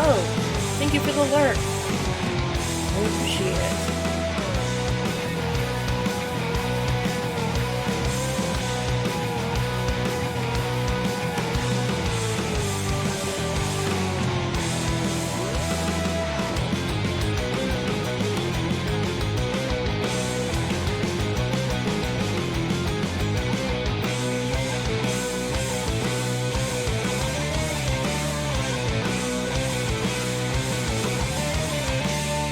sub. Thank you for the lurk. I appreciate it.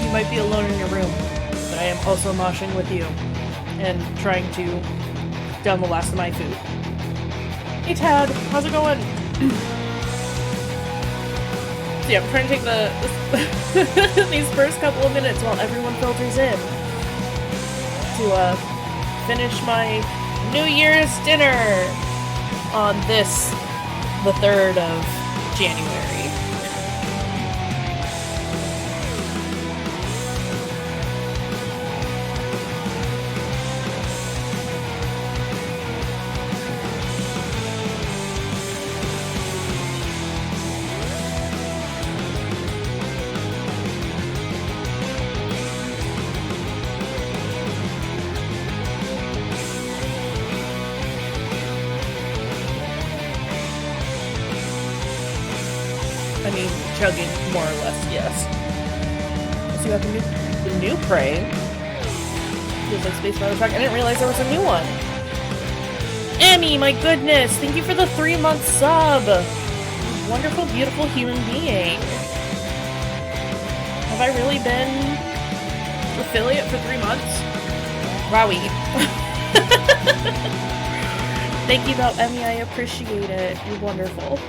You might be alone in your room, but I am also moshing with you and trying to down the last of my food. Hey Tad, how's it going? So yeah, I'm trying to take these first couple of minutes while everyone filters in to finish my New Year's dinner on this, the 3rd of January. I mean, chugging, more or less, yes. Let's see what the new prey. Feels like Space Mother Truck. I didn't realize there was a new one. Emmy, my goodness! Thank you for the 3-month sub! Wonderful, beautiful human being. Have I really been affiliate for 3 months? Wowie. Thank you though, Emmy, I appreciate it. You're wonderful.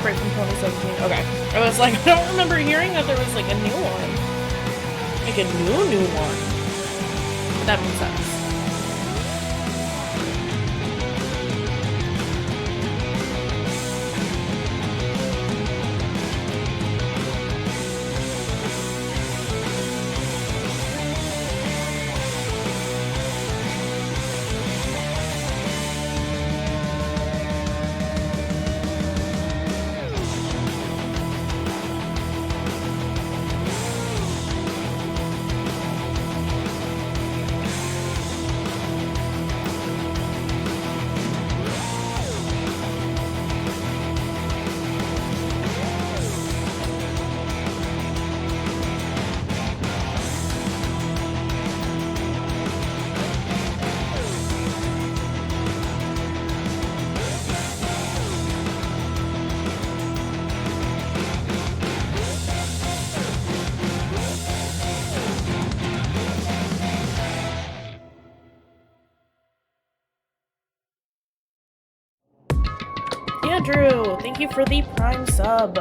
Right from 2017. Okay. I was like, I don't remember hearing that there was like a new one. Like a new one. But that makes sense. Andrew, thank you for the Prime sub.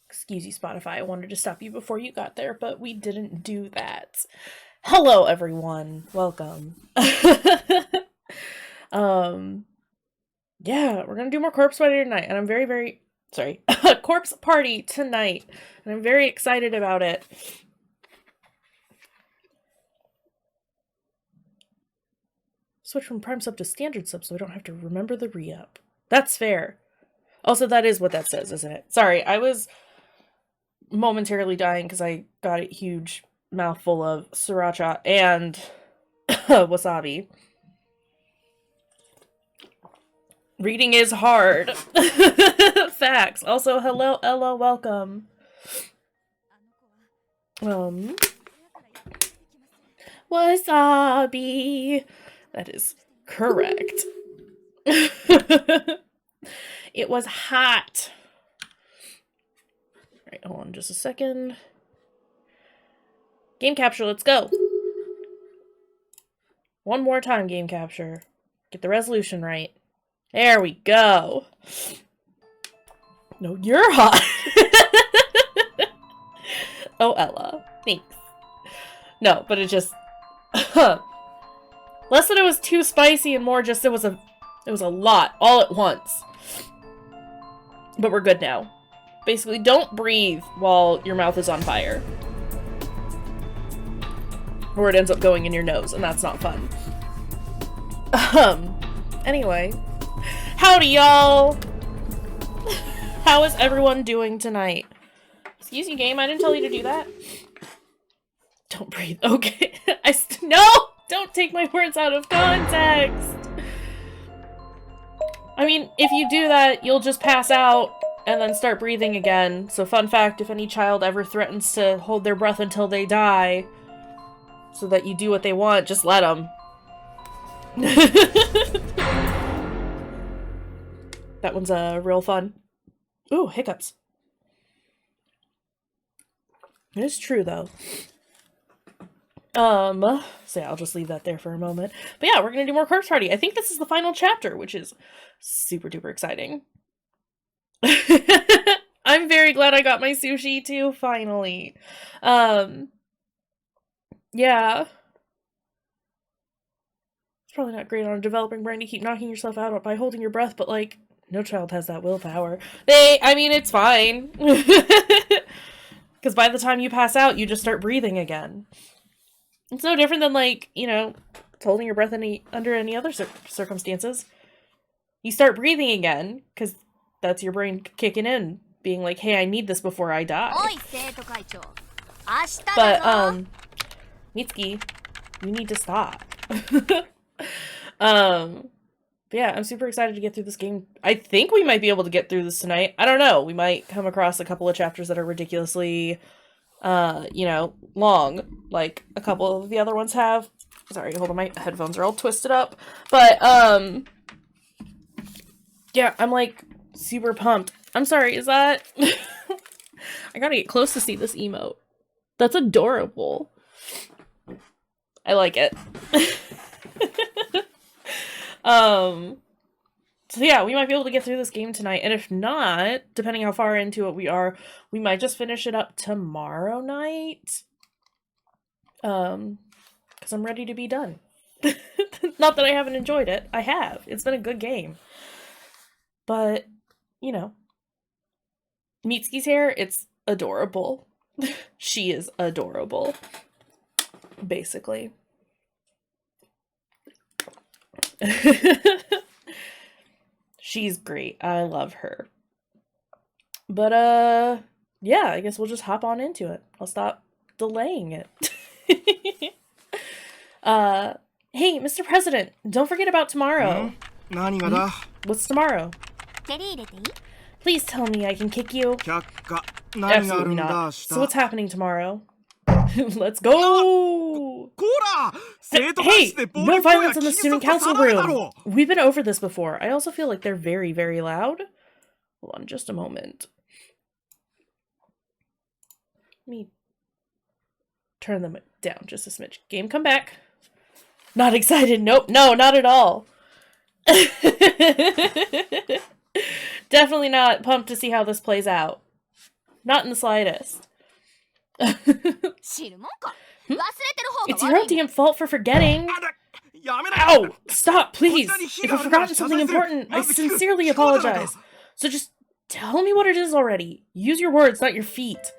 Excuse you, Spotify. I wanted to stop you before you got there, but we didn't do that. Hello, everyone. Welcome. Yeah, we're gonna do more Corpse Party tonight, and I'm very sorry. Corpse Party tonight, and I'm very excited about it. Switch from Prime sub to Standard sub so I don't have to remember the re-up. That's fair. Also, that is what that says, isn't it? Sorry, I was momentarily dying because I got a huge mouthful of sriracha and wasabi. Reading is hard. Facts. Also, hello, Ella, welcome. Wasabi. That is correct. It was hot. Alright, hold on just a second. Game capture, let's go. One more time, game capture. Get the resolution right. There we go. No, you're hot. Oh, Ella. Thanks. No, but it just... Less that it was too spicy and more just it was a lot all at once. But we're good now. Basically, don't breathe while your mouth is on fire. Or it ends up going in your nose, and that's not fun. Anyway. Howdy, y'all! How is everyone doing tonight? Excuse me, game, I didn't tell you to do that. Don't breathe. Okay. No! Don't take my words out of context! I mean, if you do that, you'll just pass out and then start breathing again. So fun fact, if any child ever threatens to hold their breath until they die, so that you do what they want, just let them. That one's real fun. Ooh, hiccups. It is true, though. So yeah, I'll just leave that there for a moment. But yeah, we're gonna do more Corpse Party. I think this is the final chapter, which is super duper exciting. I'm very glad I got my sushi too, finally. Yeah. It's probably not great on a developing brain to keep knocking yourself out by holding your breath, but like, no child has that willpower. I mean, it's fine. Because by the time you pass out, you just start breathing again. It's no different than, like, you know, holding your breath under any other circumstances. You start breathing again, because that's your brain kicking in, being like, hey, I need this before I die. But, Mitsuki, you need to stop. But yeah, I'm super excited to get through this game. I think we might be able to get through this tonight. I don't know. We might come across a couple of chapters that are ridiculously, you know, long, like a couple of the other ones have. Sorry, hold on, my headphones are all twisted up. But, yeah, I'm, like, super pumped. I'm sorry, is that... I gotta get close to see this emote. That's adorable. I like it. So yeah, we might be able to get through this game tonight, and if not, depending how far into it we are, we might just finish it up tomorrow night. Because I'm ready to be done. Not that I haven't enjoyed it. I have. It's been a good game. But, you know, Mitsuki's hair, it's adorable. She is adorable. Basically. She's great. I love her. But, yeah, I guess we'll just hop on into it. I'll stop delaying it. Hey, Mr. President, don't forget about tomorrow. What's tomorrow? Please tell me I can kick you. Absolutely not. So what's happening tomorrow? Let's go! Hey! No violence in the student council room! We've been over this before. I also feel like they're very, very loud. Hold on just a moment. Let me turn them down just a smidge. Game, come back. Not excited. Nope. No, not at all. Definitely not pumped to see how this plays out. Not in the slightest. It's your own damn fault for forgetting. Ow! Stop, please! If I've forgotten something important, I sincerely apologize. So just tell me what it is already. Use your words, not your feet.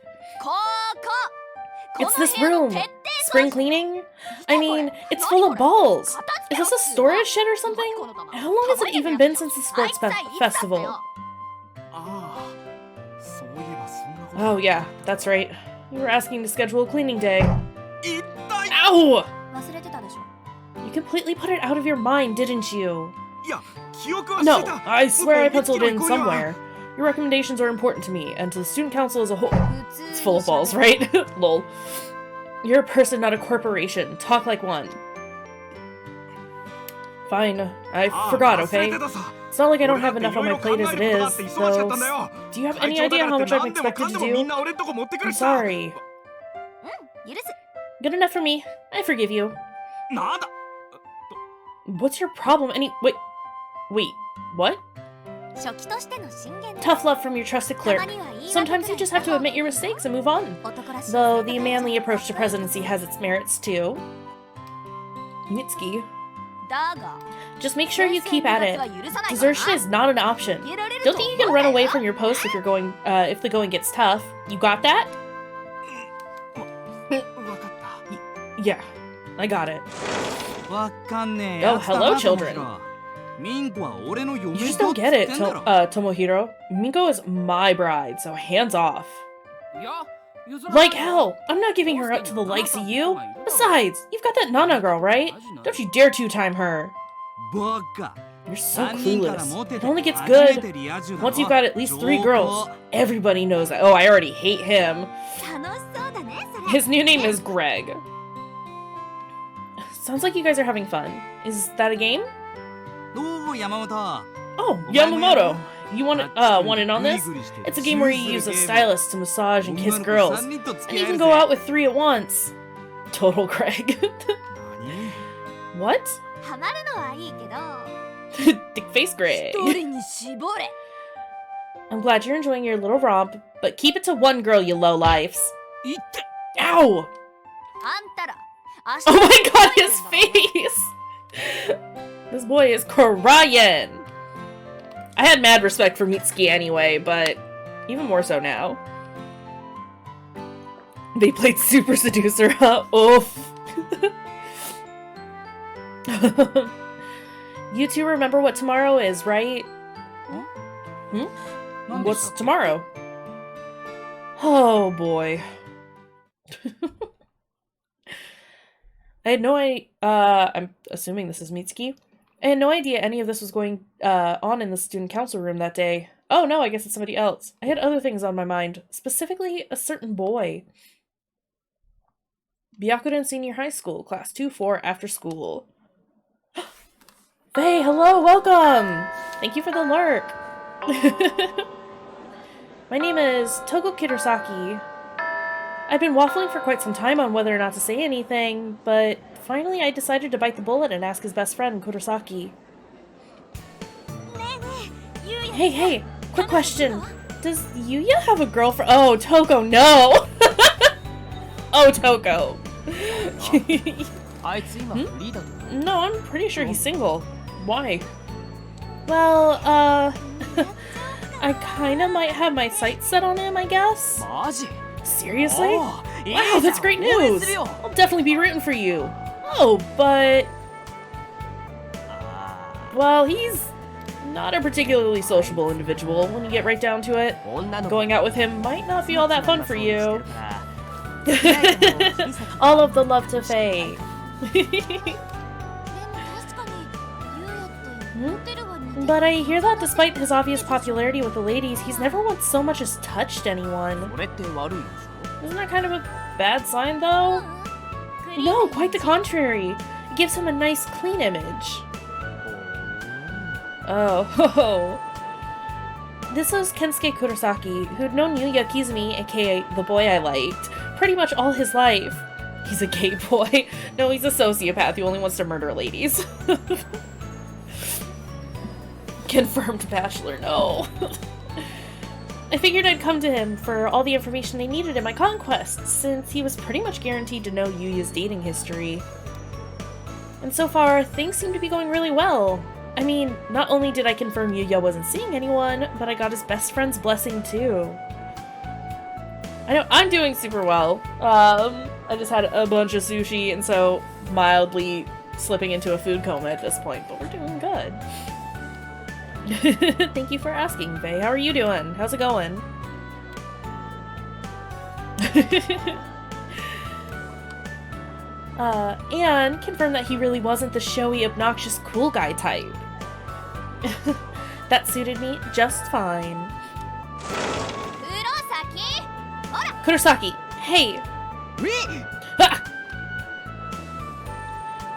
It's this room. Spring cleaning? I mean, it's full of balls. Is this a storage shed or something? How long has it even been since the sports festival? Oh yeah, that's right. You were asking to schedule a cleaning day. Ow! You completely put it out of your mind, didn't you? No, I swear I penciled it in somewhere. Your recommendations are important to me, and to the student council as a whole. It's full of balls, right? Lol. You're a person, not a corporation. Talk like one. Fine. I forgot, okay? It's not like I don't have enough on my plate as it is, so... Do you have any idea how much I'm expected to do? I'm sorry. Good enough for me. I forgive you. What's your problem wait, what? Tough love from your trusted clerk. Sometimes you just have to admit your mistakes and move on. Though the manly approach to presidency has its merits too. Mitsuki. Just make sure you keep at it. Desertion is not an option. Don't think you can run away from your post if if the going gets tough. You got that? Yeah, I got it. Oh, hello, children. You just don't get it, Tomohiro. Minko is my bride, so hands off. Like hell! I'm not giving her up to the likes of you! Besides, you've got that Nana girl, right? Don't you dare two-time her! You're so clueless. It only gets good once you've got at least 3 girls. Everybody knows that. Oh, I already hate him. His new name is Greg. Sounds like you guys are having fun. Is that a game? Oh, Yamamoto! You want in on this? It's a game where you use a stylist to massage and kiss girls. And you can go out with 3 at once. Total Craig. What? Dick face Greg. I'm glad you're enjoying your little romp, but keep it to 1 girl, you lowlifes. Ow! Oh my god, his face! This boy is crying! I had mad respect for Mitsuki anyway, but even more so now. They played Super Seducer, huh? Oof. You two remember what tomorrow is, right? What's tomorrow? Oh boy. I had no idea, I'm assuming this is Mitsuki. I had no idea any of this was going on in the student council room that day. Oh no, I guess it's somebody else. I had other things on my mind, specifically a certain boy. Byakuren Senior High School, Class 2-4, after school. Hey, hello, welcome! Thank you for the lurk. My name is Togo Kidosaki. I've been waffling for quite some time on whether or not to say anything, but finally I decided to bite the bullet and ask his best friend, Kurosaki. Hey, quick question. Does Yuya have a girlfriend? Oh, Toko, no! Oh, Toko. No, I'm pretty sure he's single. Why? Well, I kinda might have my sights set on him, I guess. Seriously? Wow, that's great news! I'll definitely be rooting for you. Oh, but... well, he's not a particularly sociable individual when you get right down to it. Going out with him might not be all that fun for you. All of the love to Faye. But I hear that despite his obvious popularity with the ladies, he's never once so much as touched anyone. Isn't that kind of a bad sign, though? No, quite the contrary. It gives him a nice, clean image. Oh. This is Kensuke Kurosaki, who'd known Yuya Kizumi, aka the boy I liked, pretty much all his life. He's a gay boy. No, he's a sociopath who only wants to murder ladies. Confirmed bachelor, no. I figured I'd come to him for all the information I needed in my conquest, since he was pretty much guaranteed to know Yuya's dating history. And so far, things seem to be going really well. I mean, not only did I confirm Yuya wasn't seeing anyone, but I got his best friend's blessing too. I know, I'm doing super well. I just had a bunch of sushi, and so mildly slipping into a food coma at this point, but we're doing good. Thank you for asking, Faye. How are you doing? How's it going? And confirmed that he really wasn't the showy, obnoxious, cool guy type. That suited me just fine. Kurosaki, hey!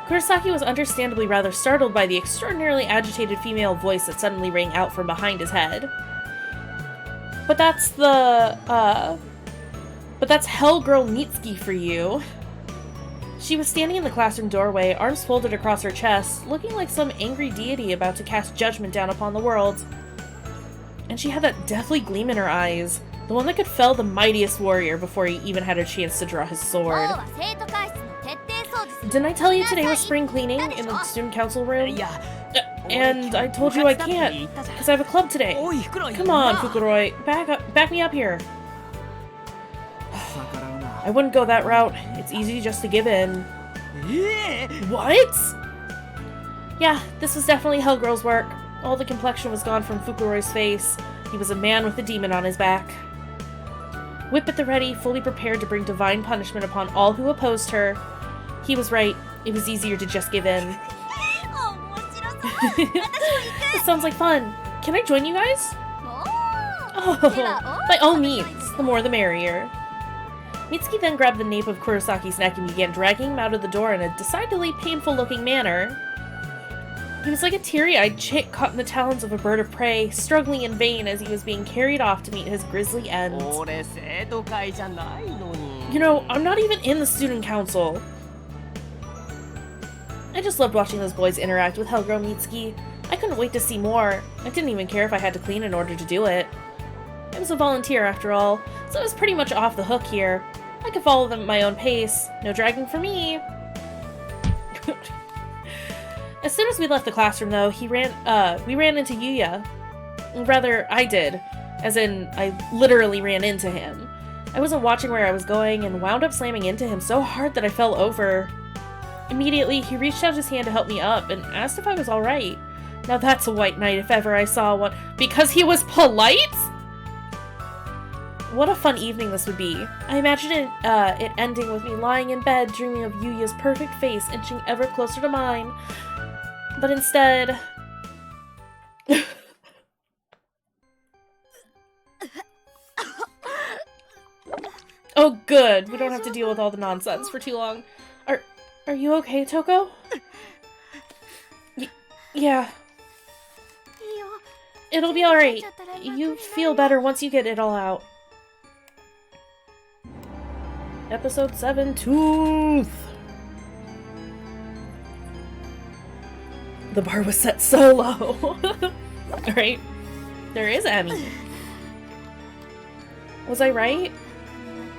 Kurosaki was understandably rather startled by the extraordinarily agitated female voice that suddenly rang out from behind his head. But that's Hellgirl Mitsuki for you. She was standing in the classroom doorway, arms folded across her chest, looking like some angry deity about to cast judgment down upon the world. And she had that deathly gleam in her eyes, the one that could fell the mightiest warrior before he even had a chance to draw his sword. Didn't I tell you today was spring cleaning in the student council room? And I told you I can't, because I have a club today. Come on, Fukuroi, back me up here. I wouldn't go that route. It's easy just to give in. What? Yeah, this was definitely Hellgirl's work. All the complexion was gone from Fukuroi's face. He was a man with a demon on his back. Whip at the ready, fully prepared to bring divine punishment upon all who opposed her. He was right. It was easier to just give in. This sounds like fun. Can I join you guys? Oh, by all means. The more the merrier. Mitsuki then grabbed the nape of Kurosaki's neck and began dragging him out of the door in a decidedly painful-looking manner. He was like a teary-eyed chick caught in the talons of a bird of prey, struggling in vain as he was being carried off to meet his grisly end. You know, I'm not even in the student council. I just loved watching those boys interact with Hellgirl Mitsuki. I couldn't wait to see more. I didn't even care if I had to clean in order to do it. I was a volunteer after all, so I was pretty much off the hook here. I could follow them at my own pace. No dragging for me. As soon as we left the classroom, though, we ran into Yuya. Rather, I did. As in, I literally ran into him. I wasn't watching where I was going and wound up slamming into him so hard that I fell over. Immediately, he reached out his hand to help me up and asked if I was alright. Now that's a white knight if ever I saw one. Because he was polite?! What a fun evening this would be. I imagined it ending with me lying in bed dreaming of Yuya's perfect face inching ever closer to mine. But instead... Oh good, we don't have to deal with all the nonsense for too long. Are you okay, Toko? Yeah. It'll be alright. You feel better once you get it all out. Episode 7, Tooth! The bar was set so low. Alright. There is Emmy. Was I right?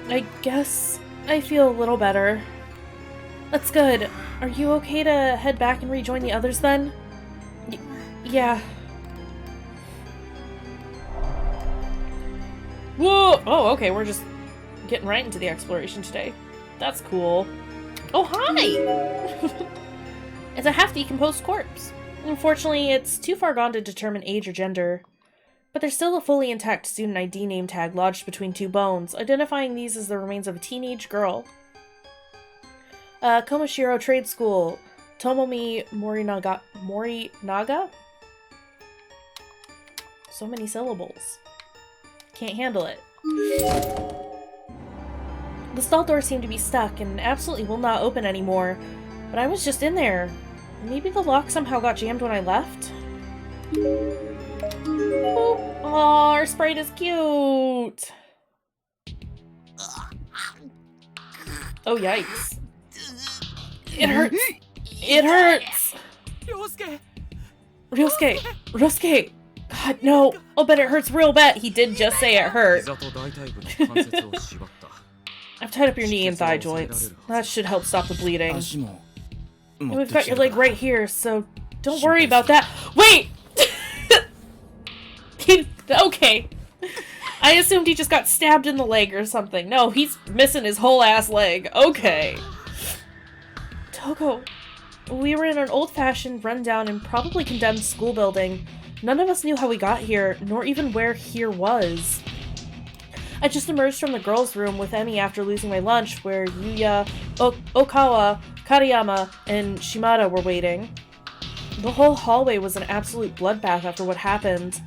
I guess I feel a little better. That's good. Are you okay to head back and rejoin the others then? Yeah. Whoa! Oh, okay, we're just getting right into the exploration today. That's cool. Oh, hi! It's a half-decomposed corpse. Unfortunately, it's too far gone to determine age or gender. But there's still a fully intact student ID name tag lodged between two bones, identifying these as the remains of a teenage girl. Komashiro Trade School, Tomomi Morinaga? So many syllables. Can't handle it. The stall doors seem to be stuck and absolutely will not open anymore, but I was just in there. Maybe the lock somehow got jammed when I left? Oh, our sprite is cute! Oh, yikes. It hurts! It hurts! Ryosuke! God, no! I'll bet it hurts real bad! He did just say it hurt. I've tied up your knee and thigh joints. That should help stop the bleeding. And we've got your leg right here, so don't worry about that. Wait! Okay. I assumed he just got stabbed in the leg or something. No, he's missing his whole ass leg. Okay. Toko, we were in an old-fashioned, run-down, and probably condemned school building. None of us knew how we got here, nor even where here was. I just emerged from the girls' room with Emmy after losing my lunch, where Yuya, Okawa, Kariyama, and Shimada were waiting. The whole hallway was an absolute bloodbath after what happened.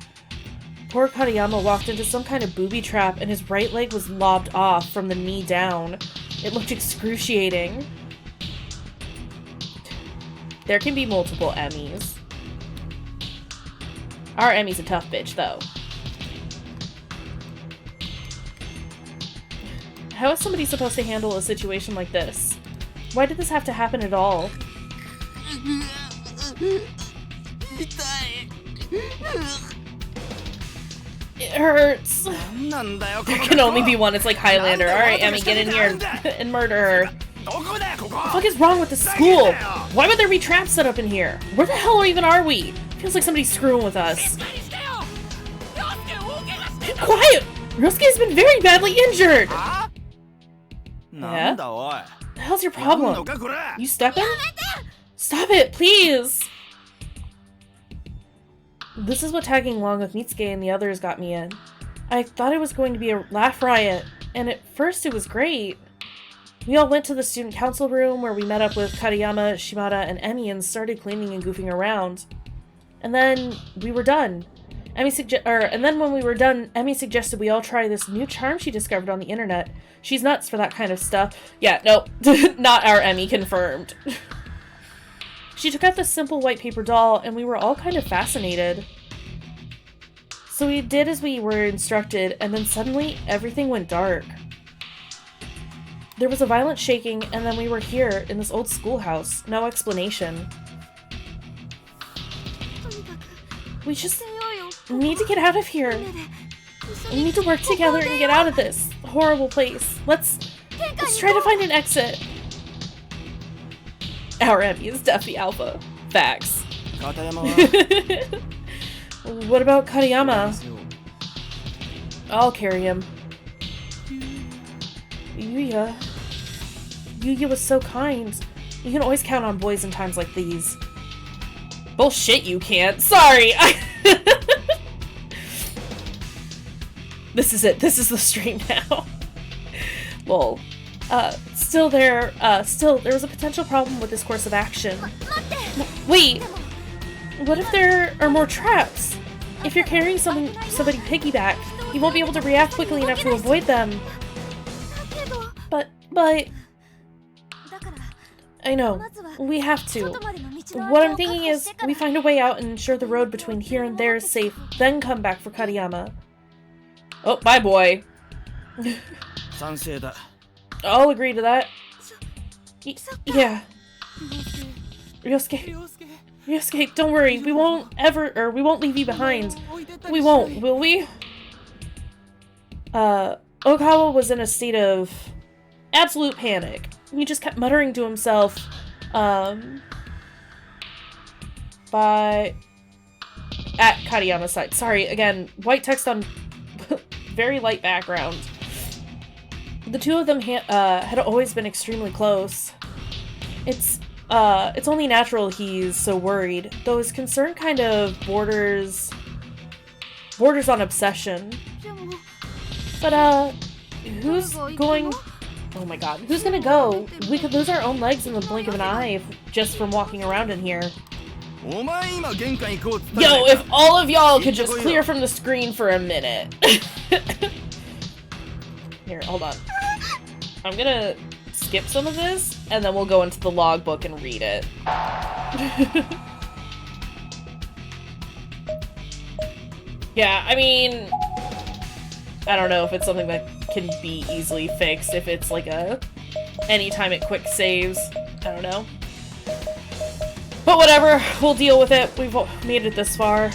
Poor Kariyama walked into some kind of booby trap, and his right leg was lobbed off from the knee down. It looked excruciating. There can be multiple Emmys. Our Emmy's a tough bitch, though. How is somebody supposed to handle a situation like this? Why did this have to happen at all? It hurts. There can only be one. It's like Highlander. Alright, Emmy, get in here and murder her. What the fuck is wrong with the school? Why would there be traps set up in here? Where the hell even are we? Feels like somebody's screwing with us. Quiet! Ryosuke's been very badly injured! Yeah? What the hell's your problem? You stepping? Stop it, please! This is what tagging along with Mitsuke and the others got me in. I thought it was going to be a laugh riot, and at first it was great. We all went to the student council room where we met up with Katayama, Shimada, and Emi and started cleaning and goofing around. And then we were done. And then when we were done, Emi suggested we all try this new charm she discovered on the internet. She's nuts for that kind of stuff. Yeah, nope. Not our Emi, confirmed. She took out this simple white paper doll, and we were all kind of fascinated. So we did as we were instructed, and then suddenly everything went dark. There was a violent shaking, and then we were here in this old schoolhouse. No explanation. We just need to get out of here. We need to work together and get out of this horrible place. Let's try to find an exit. Our Emmy is Death the Alpha. Facts. What about Katayama? I'll carry him. Yuya. Yuya was so kind. You can always count on boys in times like these. Bullshit, you can't. Sorry! This is it. This is the stream now. Well, still there was a potential problem with this course of action. Wait! What if there are more traps? If you're carrying somebody piggyback, you won't be able to react quickly enough to avoid them. But... I know. We have to. What I'm thinking is, we find a way out and ensure the road between here and there is safe, then come back for Katayama. Oh, bye, boy. I'll agree to that. Yeah. Ryosuke, don't worry. We won't leave you behind. We won't, will we? Okawa was in a state of absolute panic. He just kept muttering to himself, at Katayama's side. Sorry, again, white text on very light background. The two of them had always been extremely close. It's only natural he's so worried, though his concern kind of borders on obsession. But, who's going... Oh my god, who's gonna go? We could lose our own legs in the blink of an eye just from walking around in here. Yo, if all of y'all could just clear from the screen for a minute. Here, hold on. I'm gonna skip some of this, and then we'll go into the logbook and read it. Yeah, I mean... I don't know if it's something that can be easily fixed, if it's like anytime it quick saves. I don't know. But whatever, we'll deal with it. We've made it this far.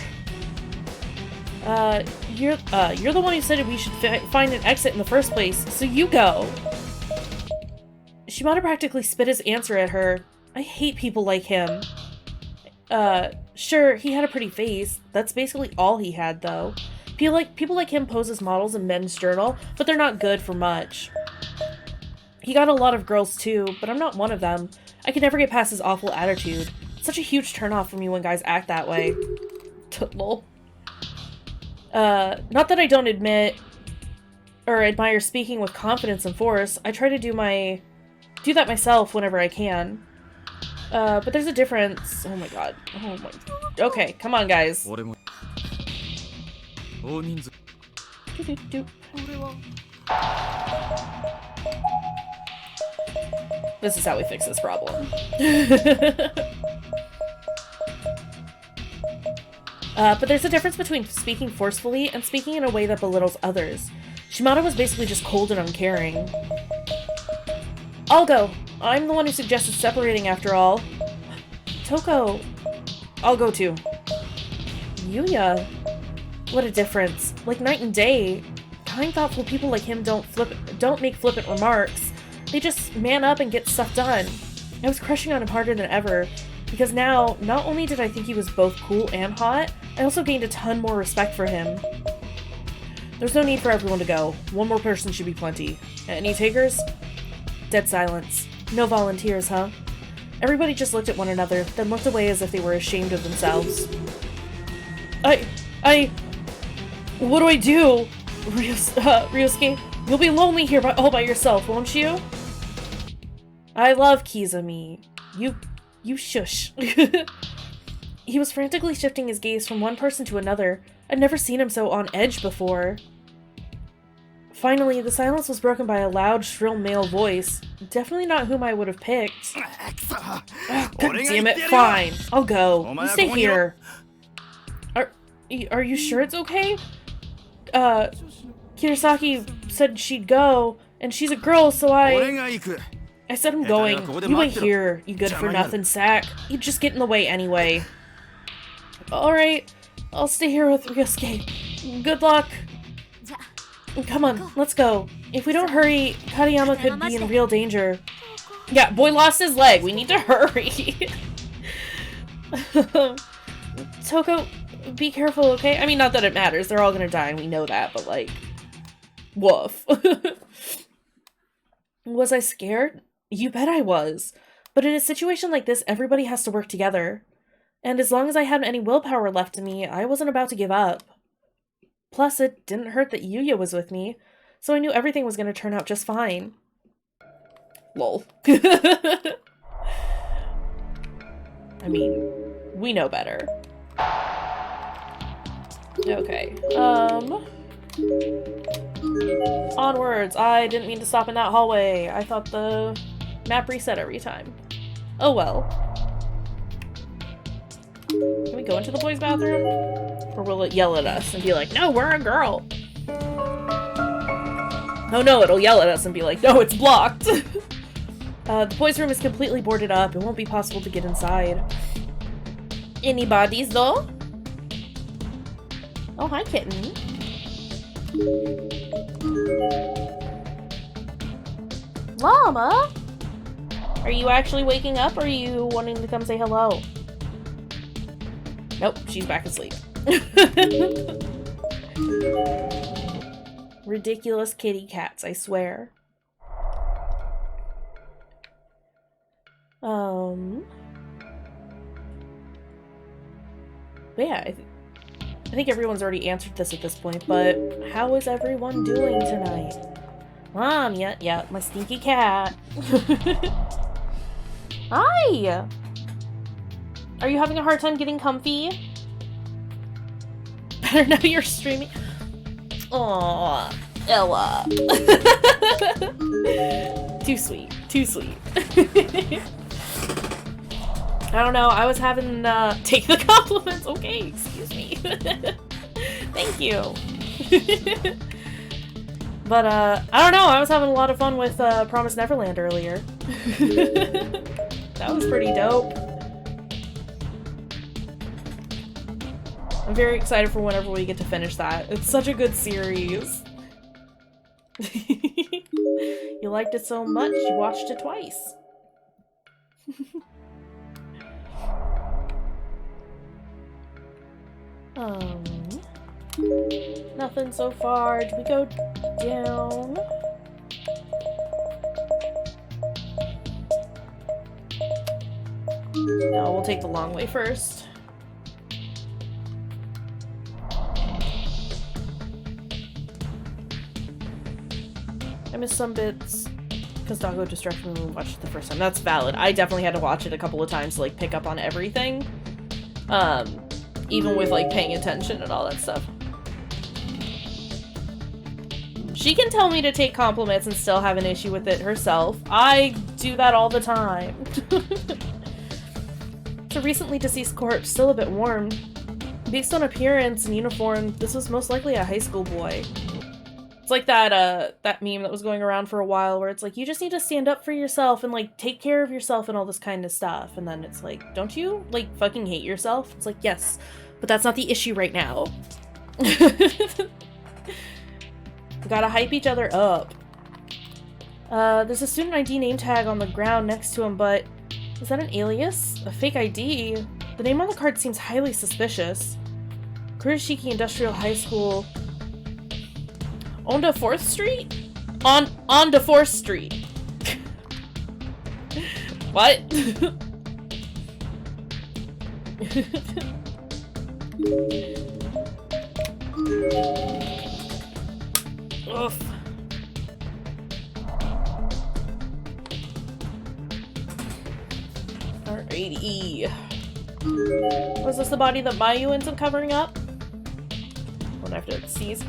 You're the one who said we should find an exit in the first place, so you go. Shimada practically spit his answer at her. I hate people like him. Sure, he had a pretty face. That's basically all he had, though. People like him pose as models in men's journal, but they're not good for much. He got a lot of girls too, but I'm not one of them. I could never get past his awful attitude. It's such a huge turnoff for me when guys act that way. Lol. Not that I don't admit or admire speaking with confidence and force. I try to do that myself whenever I can. But there's a difference. Oh my god. Oh my... Okay, come on, guys. This is how we fix this problem. But there's a difference between speaking forcefully and speaking in a way that belittles others. Shimada was basically just cold and uncaring. I'll go. I'm the one who suggested separating after all. Toko. I'll go too. Yuya. What a difference. Like night and day. Kind, thoughtful people like him don't make flippant remarks. They just man up and get stuff done. I was crushing on him harder than ever, because now, not only did I think he was both cool and hot, I also gained a ton more respect for him. There's no need for everyone to go. One more person should be plenty. Any takers? Dead silence. No volunteers, huh? Everybody just looked at one another, then looked away as if they were ashamed of themselves. What do I do? Ryosuke, you'll be lonely here all by yourself, won't you? I love Kizami. You shush. He was frantically shifting his gaze from one person to another. I'd never seen him so on edge before. Finally, the silence was broken by a loud, shrill male voice. Definitely not whom I would have picked. Oh, God damn it, fine. I'll go. You stay here. Are you sure it's okay? Kirasaki said she'd go, and she's a girl, so I said I'm going. You wait here, you good-for-nothing sack. You'd just get in the way anyway. Alright, I'll stay here with Ryosuke. Good luck. Come on, let's go. If we don't hurry, Katayama could be in real danger. Yeah, boy lost his leg. We need to hurry. Toko, be careful, okay? I mean, not that it matters. They're all gonna die, and we know that, but like... woof. Was I scared? You bet I was. But in a situation like this, everybody has to work together. And as long as I had any willpower left in me, I wasn't about to give up. Plus, it didn't hurt that Yuya was with me, so I knew everything was going to turn out just fine. Lol. I mean, we know better. Okay, onwards. I didn't mean to stop in that hallway. I thought the map reset every time. Oh well. Can we go into the boys' bathroom? Or will it yell at us and be like, no, we're a girl? Oh no, it'll yell at us and be like, no, it's blocked! The boys' room is completely boarded up. It won't be possible to get inside. Any bodies, though? Oh, hi, kitten. Llama? Are you actually waking up, or are you wanting to come say hello? Nope, she's back asleep. Ridiculous kitty cats, I swear. But yeah, I think everyone's already answered this at this point, but how is everyone doing tonight? Mom, yeah, my stinky cat. Hi! Are you having a hard time getting comfy? Better know you're streaming. Aww, Ella. Too sweet, too sweet. I don't know, I was having, take the compliments. Okay, excuse me. Thank you. But, I don't know, I was having a lot of fun with, Promised Neverland earlier. That was pretty dope. I'm very excited for whenever we get to finish that. It's such a good series. You liked it so much, you watched it twice. Nothing so far. Did we go down? No, we'll take the long way first. I missed some bits because Doggo distracted me when we watched it the first time. That's valid. I definitely had to watch it a couple of times to like pick up on everything. Even with like paying attention and all that stuff. She can tell me to take compliments and still have an issue with it herself. I do that all the time. It's a recently deceased corpse, still a bit warm. Based on appearance and uniform, this was most likely a high school boy. It's like that meme that was going around for a while where it's like, you just need to stand up for yourself and, like, take care of yourself and all this kind of stuff. And then it's like, don't you, like, fucking hate yourself? It's like, yes, but that's not the issue right now. We gotta hype each other up. There's a student ID name tag on the ground next to him, but is that an alias? A fake ID? The name on the card seems highly suspicious. Kurashiki Industrial High School. Onto 4th Street? Onto 4th Street. What? Oof. Alrighty. Was this the body that Mayu ends up covering up? Don't have to seize.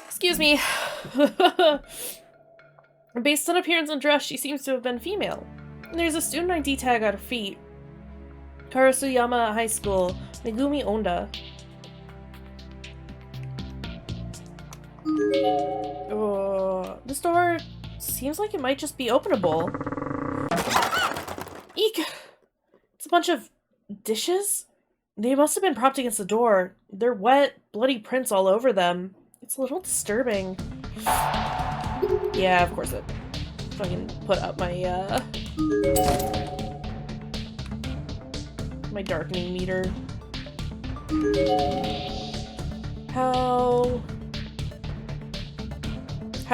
Excuse me. Based on appearance and dress, she seems to have been female. There's a student ID tag at her feet. Karasuyama High School, Megumi Onda. This door seems like it might just be openable. Eek! It's a bunch of dishes? They must have been propped against the door. They're wet, bloody prints all over them. It's a little disturbing. Yeah, of course it fucking put up my, my darkening meter. How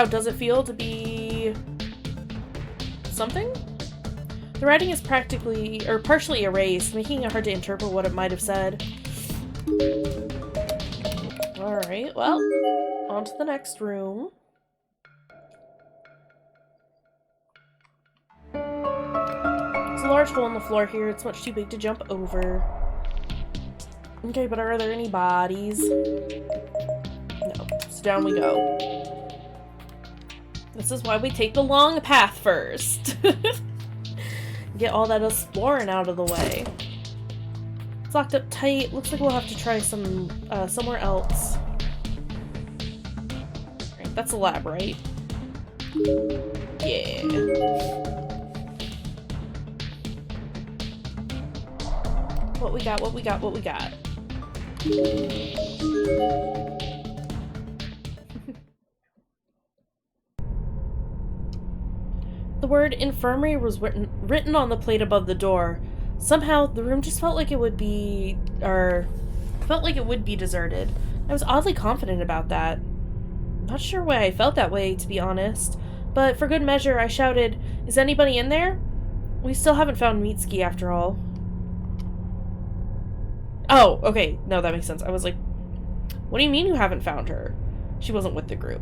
does it feel to be something? The writing is practically, or partially erased, making it hard to interpret what it might have said. Alright, well, on to the next room. There's a large hole in the floor here. It's much too big to jump over. Okay, but are there any bodies? No. So down we go. This is why we take the long path first. Get all that exploring out of the way. It's locked up tight. Looks like we'll have to try some somewhere else. Right, that's a lab, right? Yeah. What we got, what we got, what we got. The word infirmary was written on the plate above the door. Somehow, the room just felt like it would be, deserted. I was oddly confident about that. Not sure why I felt that way, to be honest. But for good measure, I shouted, "Is anybody in there?" We still haven't found Mitsuki after all. Oh, okay. No, that makes sense. I was like, what do you mean you haven't found her? She wasn't with the group.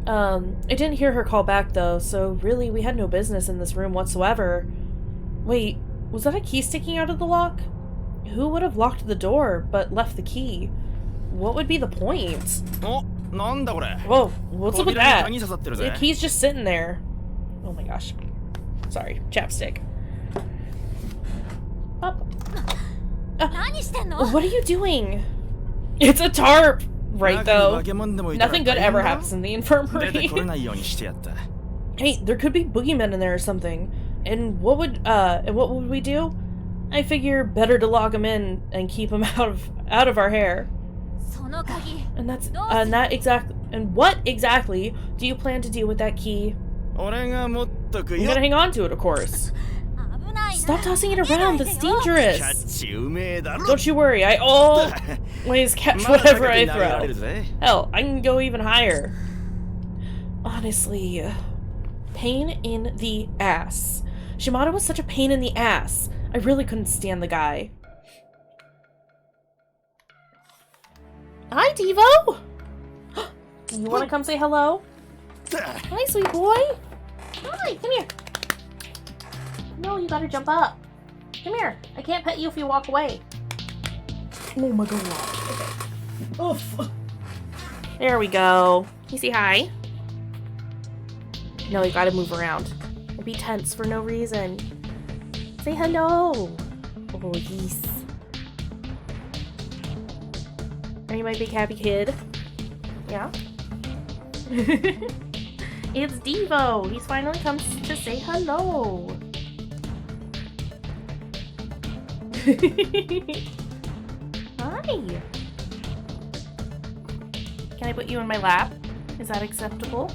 I didn't hear her call back, though, so really, we had no business in this room whatsoever. Wait, was that a key sticking out of the lock? Who would have locked the door, but left the key? What would be the point? Whoa, what's up with that? The key's just sitting there. Oh my gosh. Sorry, chapstick. Up. What are you doing? It's a tarp! Right, though. Nothing good ever happens in the infirmary. Hey, there could be boogeymen in there or something. And what would we do? I figure better to lock them in and keep them out of our hair. And and what exactly do you plan to do with that key? I'm gonna hang on to it, of course. Stop tossing it around, that's dangerous! Don't you worry, I always catch whatever I throw. Hell, I can go even higher. Honestly, pain in the ass. Shimada was such a pain in the ass. I really couldn't stand the guy. Hi, Devo! You wanna come say hello? Hi, sweet boy! Hi, come here! No, you gotta jump up. Come here. I can't pet you if you walk away. Oh my god. Okay. Oof. There we go. You say hi? No, you gotta move around. Don't be tense for no reason. Say hello. Oh, yes. Are you my big happy kid? Yeah? It's Devo! He's finally come to say hello! Hi! Can I put you in my lap? Is that acceptable?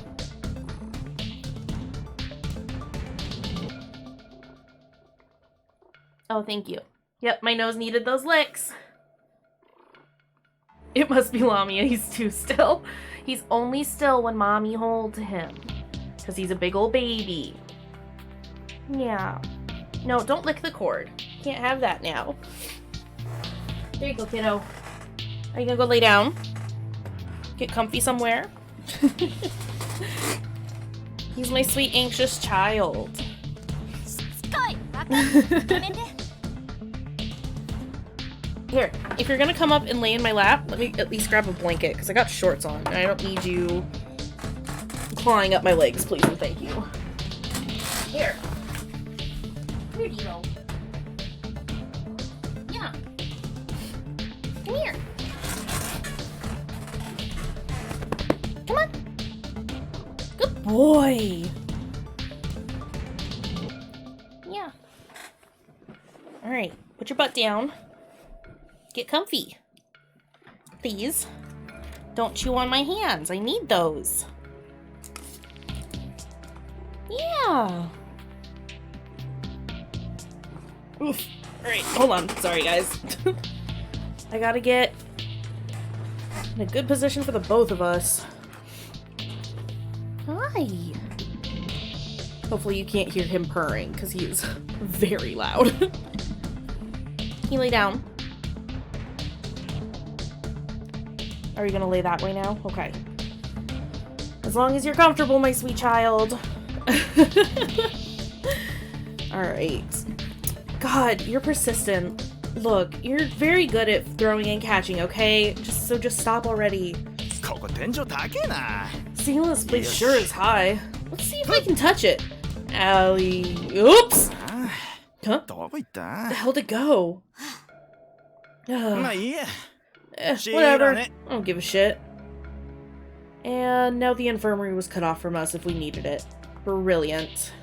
Oh, thank you. Yep, my nose needed those licks. It must be Lamia, he's too still. He's only still when mommy holds him. Because he's a big old baby. Yeah. No, don't lick the cord. Can't have that now. There you go, kiddo. Are you gonna go lay down? Get comfy somewhere? He's my sweet, anxious child. Here, if you're gonna come up and lay in my lap, let me at least grab a blanket, because I got shorts on, and I don't need you clawing up my legs, please and thank you. Here. Here you go. Yeah. Come here. Come on. Good boy. Yeah. Alright, put your butt down. Get comfy. Please. Don't chew on my hands. I need those. Yeah. Oof. Alright, hold on. Sorry, guys. I gotta get in a good position for the both of us. Hi. Hopefully you can't hear him purring, because he is very loud. Can you lay down? Are you gonna lay that way now? Okay. As long as you're comfortable, my sweet child. Alright. God, you're persistent. Look, you're very good at throwing and catching, okay? Just stop already. Ceiling of this place sure is high. Let's see if I can touch it. Allie. Oops! Huh? Where the hell did it go? Whatever. I don't give a shit. And now the infirmary was cut off from us if we needed it. Brilliant.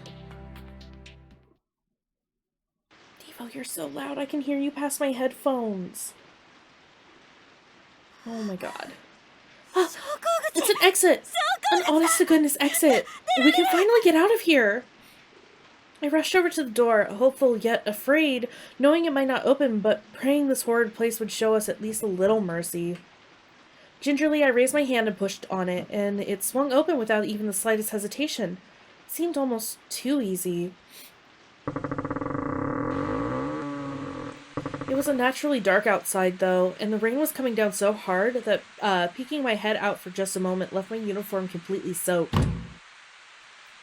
Devo, you're so loud. I can hear you past my headphones. Oh my god. It's an exit! An honest-to-goodness exit! We can finally get out of here! I rushed over to the door, hopeful yet afraid, knowing it might not open, but praying this horrid place would show us at least a little mercy. Gingerly, I raised my hand and pushed on it, and it swung open without even the slightest hesitation. It seemed almost too easy. It was unnaturally dark outside, though, and the rain was coming down so hard that peeking my head out for just a moment left my uniform completely soaked.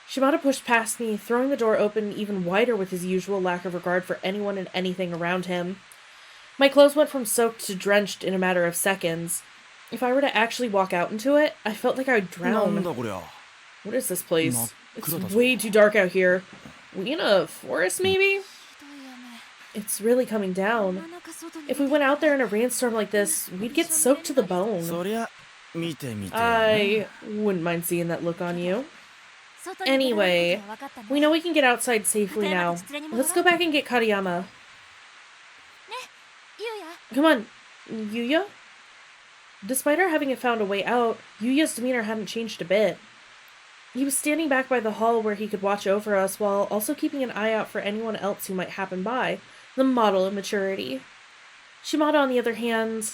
Shimada pushed past me, throwing the door open even wider with his usual lack of regard for anyone and anything around him. My clothes went from soaked to drenched in a matter of seconds. If I were to actually walk out into it, I felt like I would drown. What is this place? It's way too dark out here. We in a forest, maybe? It's really coming down. If we went out there in a rainstorm like this, we'd get soaked to the bone. I wouldn't mind seeing that look on you. Anyway, we know we can get outside safely now. Let's go back and get Kariyama. Come on, Yuya? Despite our having found a way out, Yuya's demeanor hadn't changed a bit. He was standing back by the hall where he could watch over us while also keeping an eye out for anyone else who might happen by, the model of maturity. Shimada, on the other hand...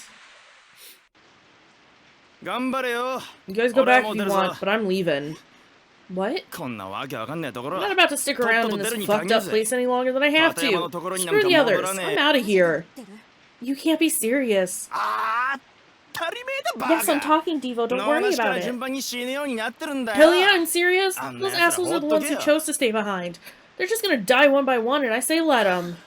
You guys go back if you want, but I'm leaving. What? I'm not about to stick around in this fucked up place any longer than I have to. Screw the others. I'm out of here. You can't be serious. Yes, I'm talking, Devo. Don't worry about it. Hell yeah, I'm serious. Those assholes are the ones who chose to stay behind. They're just gonna die one by one, and I say let them.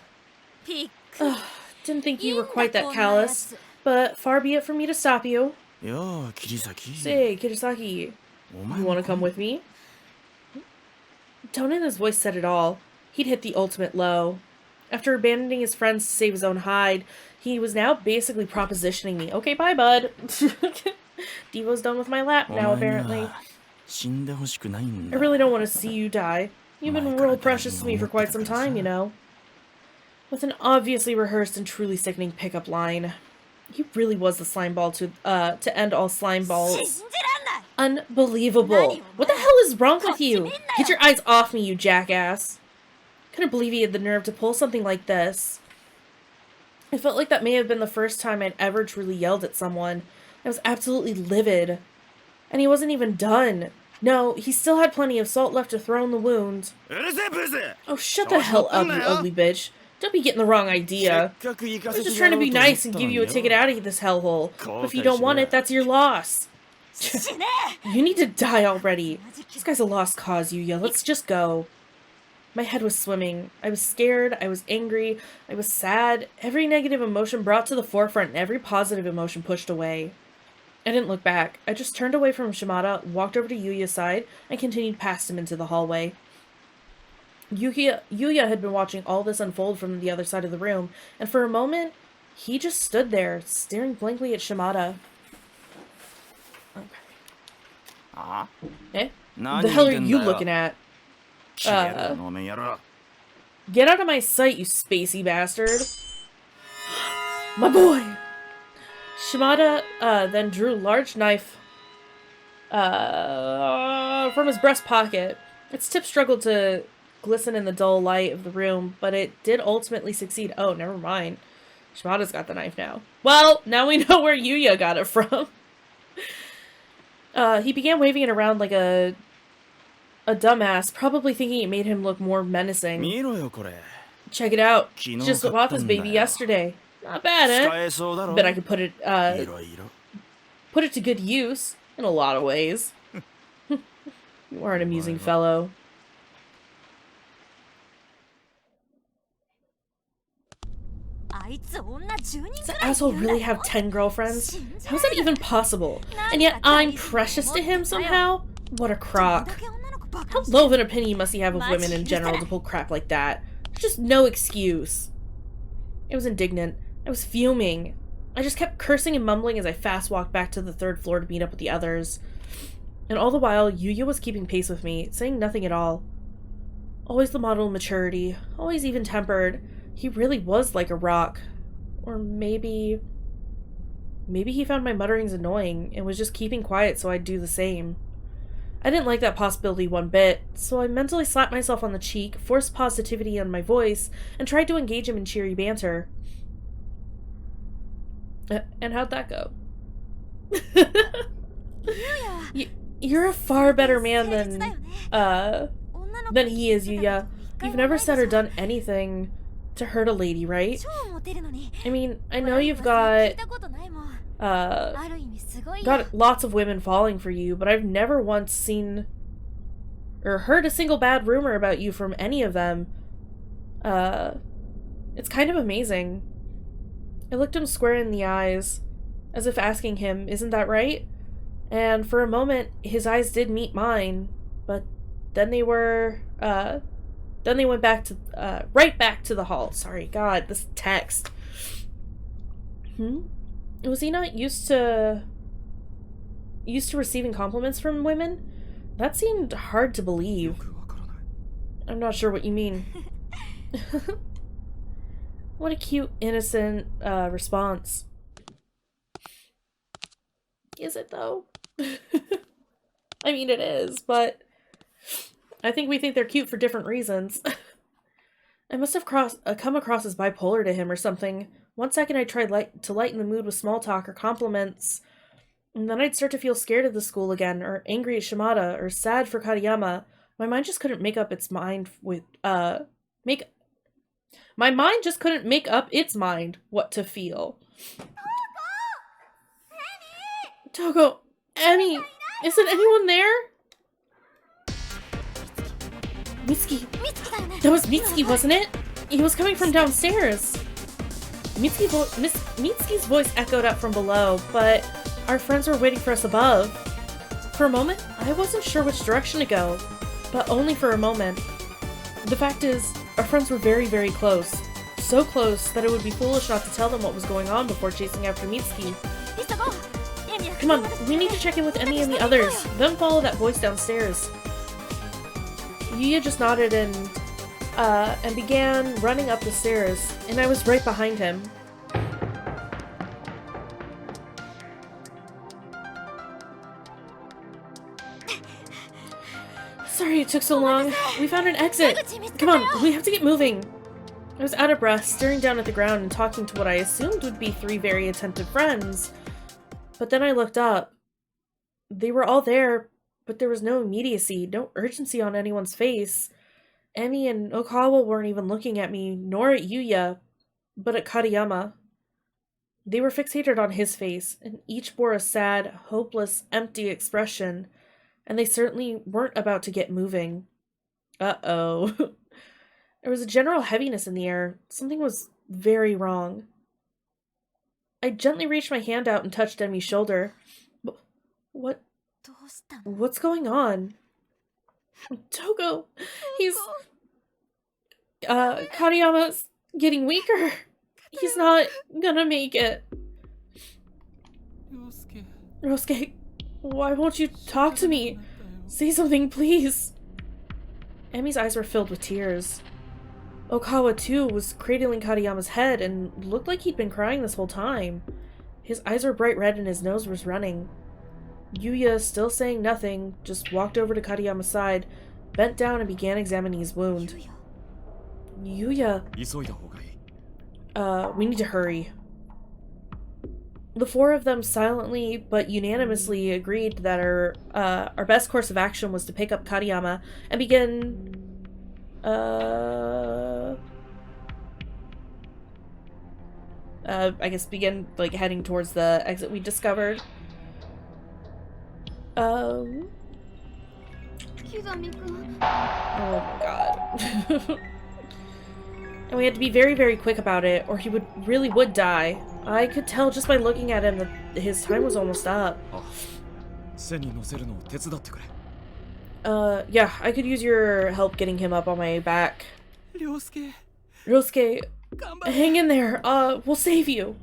Didn't think you were quite that callous, but far be it from me to stop you. Say, Kirisaki, you want to come with me? Tone in his voice said it all. He'd hit the ultimate low. After abandoning his friends to save his own hide, he was now basically propositioning me. Okay, bye, bud. Devo's done with my lap now, apparently. I really don't want to see you die. You've been real precious to me for quite some time, you know. With an obviously rehearsed and truly sickening pickup line. He really was the slime ball to end all slime balls. Unbelievable. What the hell is wrong with you? Get your eyes off me, you jackass. Couldn't believe he had the nerve to pull something like this. I felt like that may have been the first time I'd ever truly yelled at someone. I was absolutely livid. And he wasn't even done. No, he still had plenty of salt left to throw in the wound. Oh, shut the hell up, you ugly bitch. Don't be getting the wrong idea. I was just trying to be nice and give you a ticket out of this hellhole. But if you don't want it, that's your loss. You need to die already. This guy's a lost cause, Yuya. Let's just go. My head was swimming. I was scared, I was angry, I was sad. Every negative emotion brought to the forefront and every positive emotion pushed away. I didn't look back. I just turned away from Shimada, walked over to Yuya's side, and continued past him into the hallway. Yuya had been watching all this unfold from the other side of the room, and for a moment, he just stood there, staring blankly at Shimada. Okay. Eh? The hell are you looking at? Get out of my sight, you spacey bastard. My boy! Shimada then drew a large knife from his breast pocket. Its tip struggled to glisten in the dull light of the room, but it did ultimately succeed. Oh, never mind. Shimada's got the knife now. Well, now we know where Yuya got it from. He began waving it around like a dumbass, probably thinking it made him look more menacing. Check it out. Just bought this baby yesterday. Not bad, eh? Bet I could put it to good use in a lot of ways. You are an amusing fellow. Does that asshole really have 10 girlfriends? How is that even possible? And yet I'm precious to him somehow? What a crock. How low of an opinion must he have of women in general to pull crap like that? There's just no excuse. I was indignant. I was fuming. I just kept cursing and mumbling as I fast walked back to the 3rd floor to meet up with the others. And all the while, Yuya was keeping pace with me, saying nothing at all. Always the model of maturity, always even-tempered. He really was like a rock. Or maybe he found my mutterings annoying and was just keeping quiet so I'd do the same. I didn't like that possibility one bit, so I mentally slapped myself on the cheek, forced positivity on my voice, and tried to engage him in cheery banter. And how'd that go? You're a far better man than he is, Yuya. You've never said or done anything to hurt a lady, right? I mean, I know you've got lots of women falling for you, but I've never once seen or heard a single bad rumor about you from any of them. It's kind of amazing. I looked him square in the eyes, as if asking him, isn't that right? And for a moment, his eyes did meet mine, but then they went back to, right back to the hall. Sorry, God, this text. Was he not used to receiving compliments from women? That seemed hard to believe. I'm not sure what you mean. What a cute, innocent, response. Is it, though? I mean, it is, but I think we think they're cute for different reasons. I must have come across as bipolar to him or something. One second I tried to lighten the mood with small talk or compliments, and then I'd start to feel scared of the school again, or angry at Shimada, or sad for Katayama. My mind just couldn't make up its mind what to feel. Togo! Annie! Isn't anyone there? Mitsuki! That was Mitsuki, wasn't it? He was coming from downstairs. Mitsuki's voice echoed up from below, but our friends were waiting for us above. For a moment, I wasn't sure which direction to go, but only for a moment. The fact is, our friends were very, very close. so close that it would be foolish not to tell them what was going on before chasing after Mitsuki. Come on, we need to check in with Emmy and the others. Then follow that voice downstairs. Yuya just nodded and began running up the stairs, and I was right behind him. Sorry it took so long. We found an exit. Come on, we have to get moving. I was out of breath, staring down at the ground and talking to what I assumed would be 3 very attentive friends. But then I looked up. They were all there, but there was no immediacy, no urgency on anyone's face. Emmy and Okawa weren't even looking at me, nor at Yuya, but at Katayama. They were fixated on his face, and each bore a sad, hopeless, empty expression, and they certainly weren't about to get moving. Uh-oh. There was a general heaviness in the air. Something was very wrong. I gently reached my hand out and touched Emmy's shoulder. What's going on? Togo, he's... Katayama's getting weaker. He's not gonna make it. Ryosuke, why won't you talk to me? Say something, please. Emmy's eyes were filled with tears. Okawa, too, was cradling Katayama's head and looked like he'd been crying this whole time. His eyes were bright red and his nose was running. Yuya, still saying nothing, just walked over to Katayama's side, bent down and began examining his wound. Yuya... we need to hurry. The 4 of them silently but unanimously agreed that our best course of action was to pick up Katayama and begin... I guess begin, like, heading towards the exit we discovered. Oh my god. And we had to be very, very quick about it, or he really would die. I could tell just by looking at him that his time was almost up. Yeah, I could use your help getting him up on my back. Ryosuke, hang in there. We'll save you.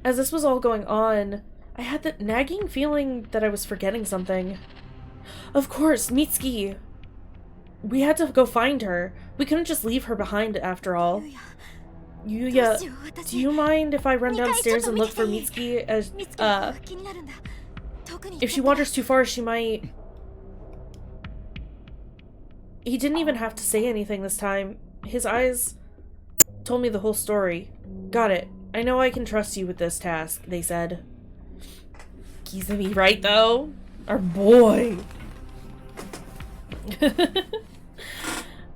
As this was all going on, I had that nagging feeling that I was forgetting something. Of course, Mitsuki. We had to go find her. We couldn't just leave her behind after all. Yuya, do you mind if I run downstairs and look for Mitsuki? If she wanders too far, she might... He didn't even have to say anything this time. His eyes told me the whole story. Got it. I know I can trust you with this task, they said. Kizumi, right though? Our boy!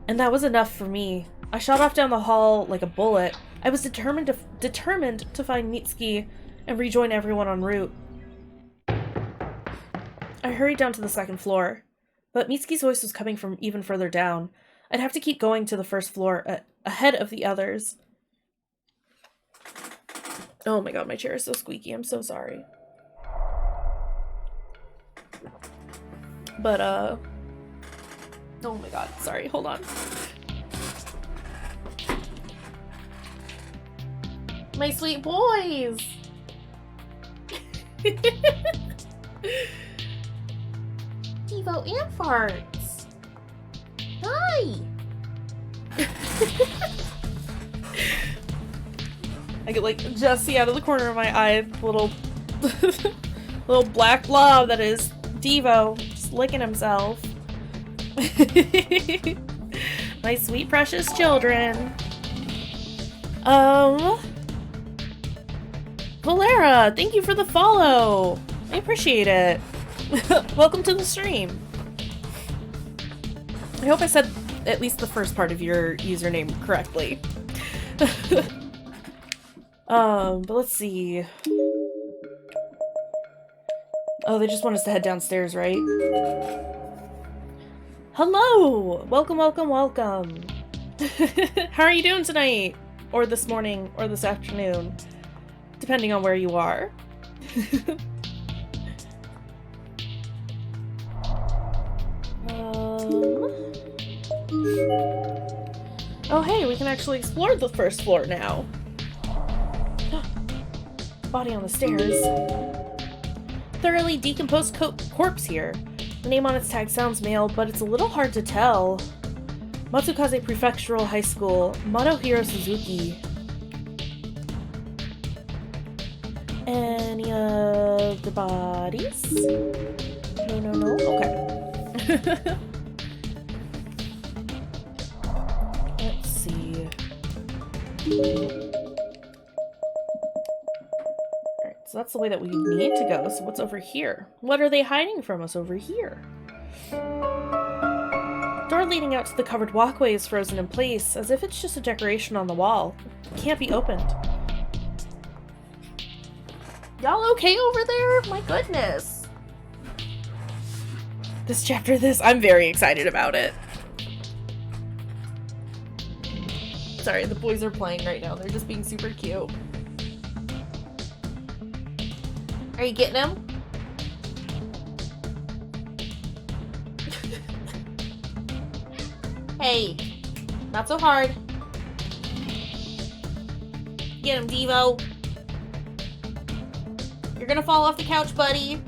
And that was enough for me. I shot off down the hall like a bullet. I was determined to find Mitsuki and rejoin everyone en route. I hurried down to the 2nd floor, but Mitsuki's voice was coming from even further down. I'd have to keep going to the 1st floor ahead of the others. Oh my god, my chair is so squeaky. I'm so sorry. But, oh my god, sorry, hold on. My sweet boys! Devo and farts! Hi! I could, like, just see out of the corner of my eye the little black blob that is Devo just licking himself. My sweet precious children. Valera, thank you for the follow. I appreciate it. Welcome to the stream. I hope I said at least the first part of your username correctly. But let's see. Oh, they just want us to head downstairs, right? Hello! Welcome, welcome, welcome. How are you doing tonight? Or this morning, or this afternoon? Depending on where you are. Oh hey, we can actually explore the first floor now. Body on the stairs. Thoroughly decomposed corpse here. The name on its tag sounds male, but it's a little hard to tell. Matsukaze Prefectural High School, Motohiro Suzuki. Any other bodies? No. Okay. Let's see. Alright, so that's the way that we need to go. So what's over here? What are they hiding from us over here? Door leading out to the covered walkway is frozen in place, as if it's just a decoration on the wall. It can't be opened. Y'all okay over there? My goodness. This chapter, I'm very excited about it. Sorry, the boys are playing right now. They're just being super cute. Are you getting him? Hey, not so hard. Get him, Devo. You're gonna fall off the couch, buddy.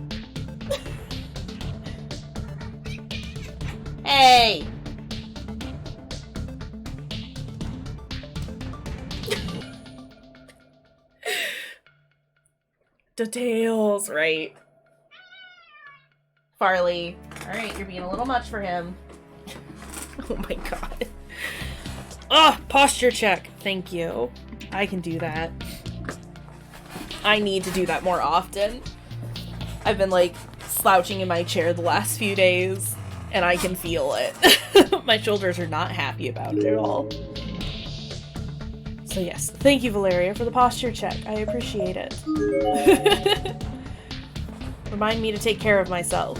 Hey! Details, right? Farley. Alright, you're being a little much for him. Oh my god. Ah, posture check. Thank you. I can do that. I need to do that more often. I've been like slouching in my chair the last few days and I can feel it. My shoulders are not happy about it at all. So yes, thank you Valeria for the posture check. I appreciate it. Remind me to take care of myself.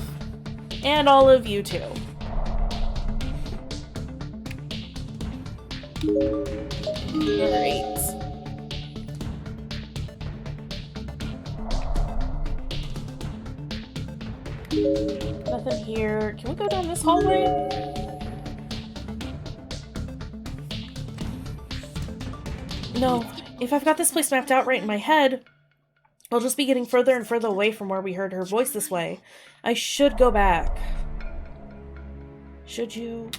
And all of you too. Alright. Nothing here. Can we go down this hallway? No. If I've got this place mapped out right in my head, I'll just be getting further and further away from where we heard her voice this way. I should go back. Should you?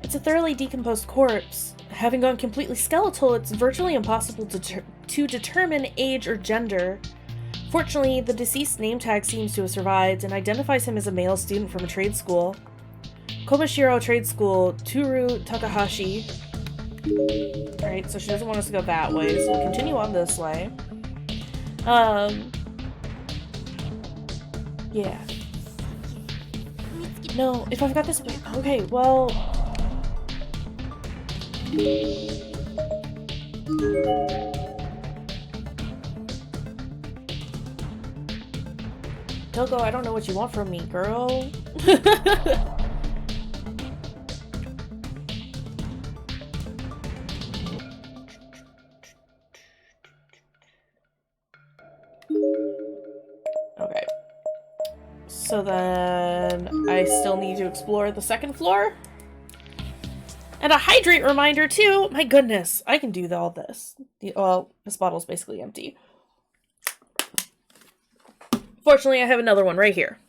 It's a thoroughly decomposed corpse. Having gone completely skeletal, it's virtually impossible to determine age or gender. Fortunately, the deceased name tag seems to have survived and identifies him as a male student from a trade school. Komashiro Trade School, Toru Takahashi. Alright, so she doesn't want us to go that way, so we'll continue on this way. Yeah. No, if I've got this... Okay, well... Toko, I don't know what you want from me, girl. Okay. So then I still need to explore the second floor? And a hydrate reminder too! My goodness, I can do all this. Well, this bottle's basically empty. Fortunately, I have another one right here.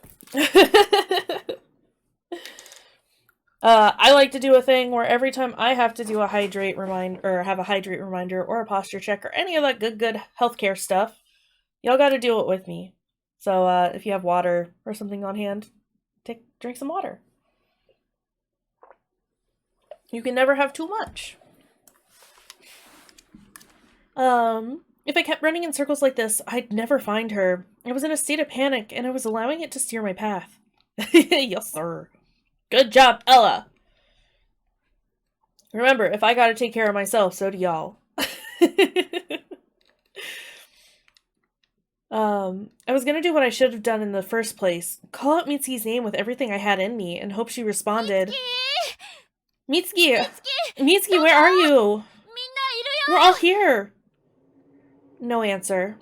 I like to do a thing where every time I have to do a hydrate reminder, or have a hydrate reminder, or a posture check, or any of that good healthcare stuff, y'all gotta do it with me. So, if you have water or something on hand, drink some water. You can never have too much. If I kept running in circles like this, I'd never find her. I was in a state of panic, and I was allowing it to steer my path. Yes, sir. Good job, Ella! Remember, if I gotta take care of myself, so do y'all. I was gonna do what I should have done in the first place. Call out Mitsuki's name with everything I had in me, and hope she responded. Mitsuki! Mitsuki, where are you? We're all here! No answer.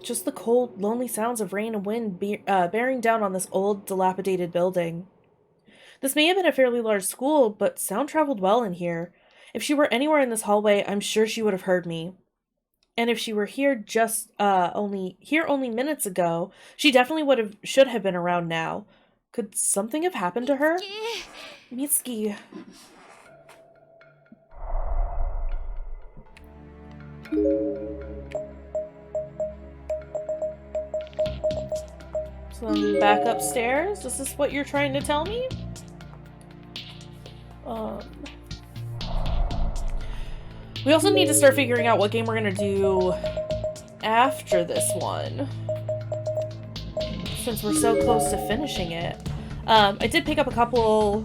Just the cold, lonely sounds of rain and wind bearing down on this old, dilapidated building. This may have been a fairly large school, but sound traveled well in here. If she were anywhere in this hallway, I'm sure she would have heard me. And if she were here only minutes ago, she definitely should have been around now. Could something have happened to her? Mitsuki. So I'm back upstairs? Is this what you're trying to tell me? We also need to start figuring out what game we're gonna do after this one, since we're so close to finishing it. I did pick up a couple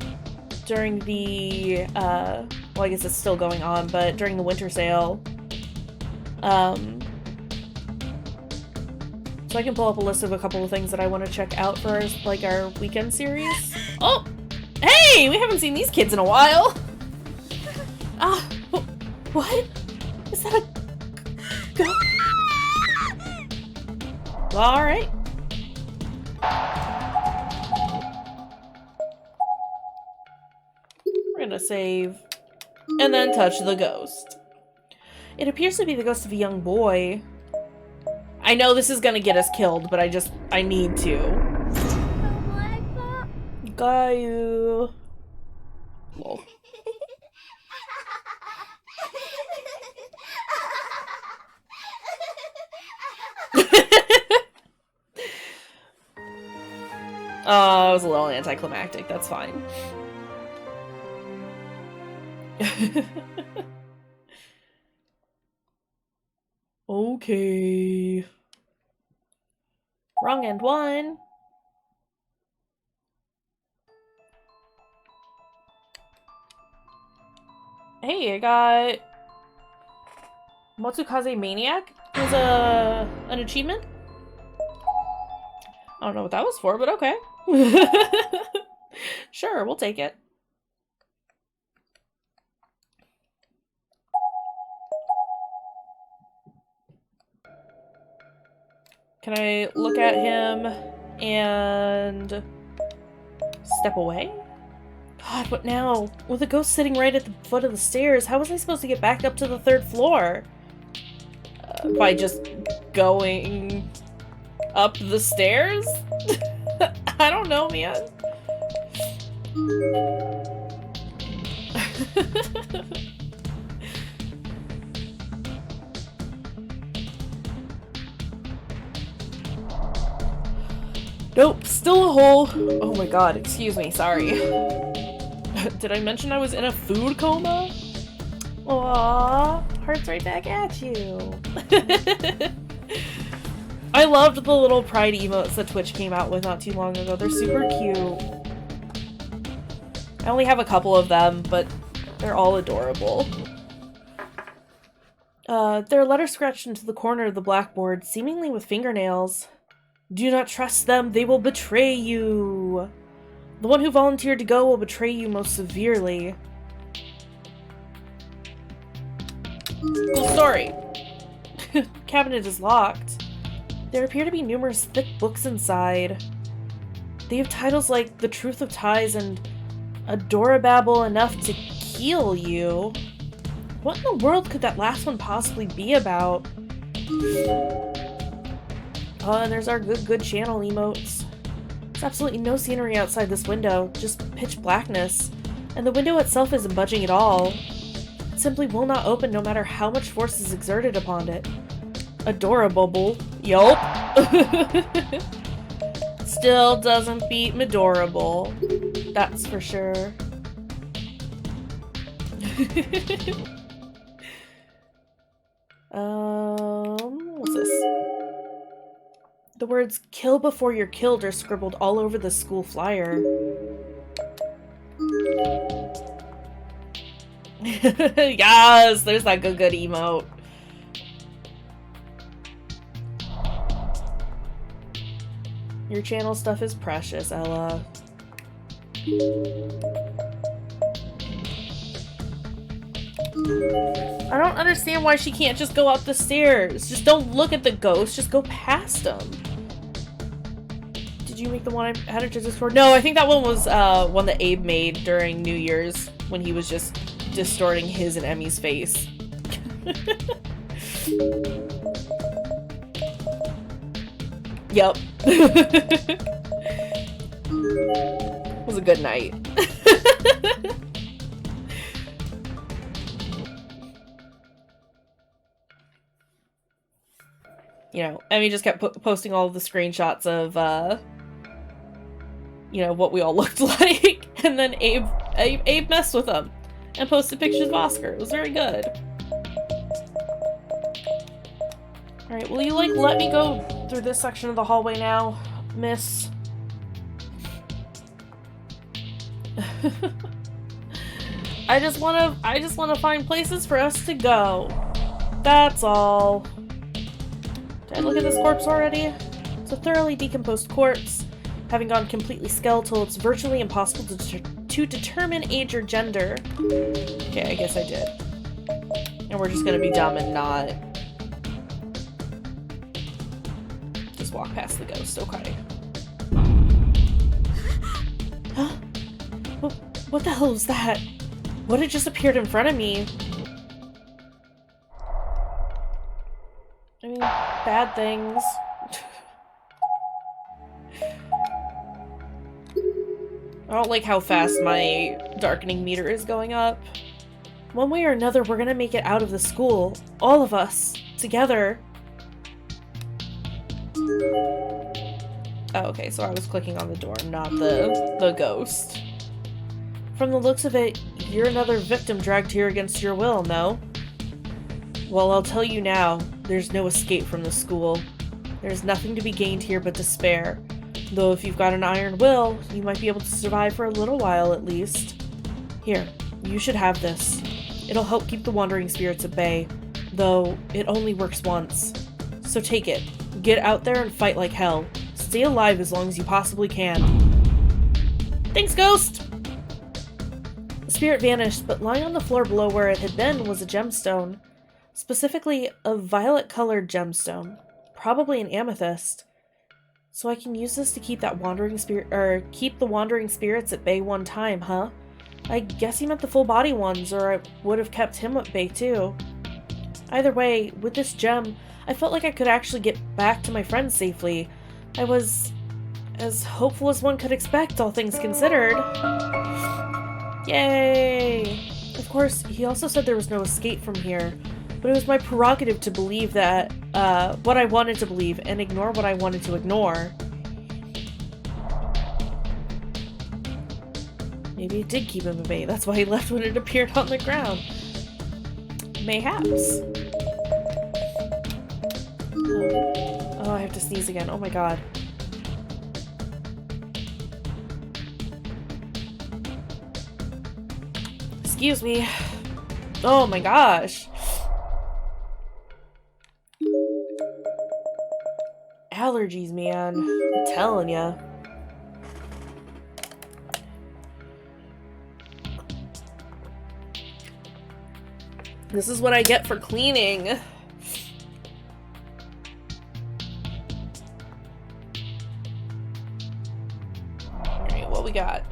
during the, well, I guess it's still going on, but during the winter sale. So I can pull up a list of a couple of things that I want to check out for, like, our weekend series. Oh! Hey! We haven't seen these kids in a while! Ah! What? Is that a... Alright. We're gonna save. And then touch the ghost. It appears to be the ghost of a young boy. I know this is gonna get us killed, but I need to. Gayu. Lol. Oh, it was a little anticlimactic, that's fine. Okay. Wrong end one. Hey, I got Motsukaze Maniac is an achievement. I don't know what that was for, but okay. Sure, we'll take it. Can I look at him and step away? God, what now? With a ghost sitting right at the foot of the stairs, how was I supposed to get back up to the 3rd floor? By just going up the stairs? I don't know, man. Nope, still a hole. Oh my god, excuse me, sorry. Did I mention I was in a food coma? Aww, heart's right back at you. I loved the little pride emotes that Twitch came out with not too long ago. They're super cute. I only have a couple of them, but they're all adorable. There are letters scratched into the corner of the blackboard, seemingly with fingernails. Do not trust them, they will betray you. The one who volunteered to go will betray you most severely. Cool story. Cabinet is locked. There appear to be numerous thick books inside. They have titles like The Truth of Ties and Adorababble Enough to Kill You. What in the world could that last one possibly be about? Oh, and there's our good channel emotes. There's absolutely no scenery outside this window, just pitch blackness. And the window itself isn't budging at all. It simply will not open no matter how much force is exerted upon it. Adorable. Yup. Still doesn't beat Medorable. That's for sure. What's this? The words "kill before you're killed" are scribbled all over the school flyer. Yes, there's that good emote. Your channel stuff is precious, Ella. I don't understand why she can't just go up the stairs. Just don't look at the ghost, just go past them. Did Did you make the one I added to Discord? No, I think that one was one that Abe made during New Year's when he was just distorting his and Emmy's face. Yep. It was a good night. You know, Emmy just kept posting all of the screenshots of, you know, what we all looked like. And then Abe messed with them and posted pictures of Oscar. It was very good. Alright, will you, like, let me go through this section of the hallway now, miss? I just wanna find places for us to go. That's all. Did I look at this corpse already? It's a thoroughly decomposed corpse. Having gone completely skeletal, it's virtually impossible to determine age or gender. Okay, I guess I did. And we're just gonna be dumb and not just walk past the ghost, okay. Huh? What the hell was that? What had just appeared in front of me? I mean, bad things. I don't like how fast my darkening meter is going up. One way or another, we're gonna make it out of the school. All of us. Together. Oh, okay, so I was clicking on the door, not the ghost. From the looks of it, you're another victim dragged here against your will, no? Well, I'll tell you now, there's no escape from the school. There's nothing to be gained here but despair. Though if you've got an iron will, you might be able to survive for a little while at least. Here, you should have this. It'll help keep the wandering spirits at bay, though it only works once. So take it. Get out there and fight like hell. Stay alive as long as you possibly can. Thanks, Ghost! The spirit vanished, but lying on the floor below where it had been was a gemstone. Specifically, a violet-colored gemstone. Probably an amethyst. So I can use this to keep that wandering spirit, or keep the wandering spirits at bay one time, huh? I guess he meant the full body ones, or I would have kept him at bay too. Either way, with this gem, I felt like I could actually get back to my friends safely. I was as hopeful as one could expect, all things considered. Yay! Of course, he also said there was no escape from here, but it was my prerogative to believe that, what I wanted to believe and ignore what I wanted to ignore. Maybe it did keep him at bay. That's why he left when it appeared on the ground. Mayhaps. Oh, I have to sneeze again. Oh my god. Excuse me. Oh my gosh. Allergies, man. I'm telling ya. This is what I get for cleaning. Alright, what we got?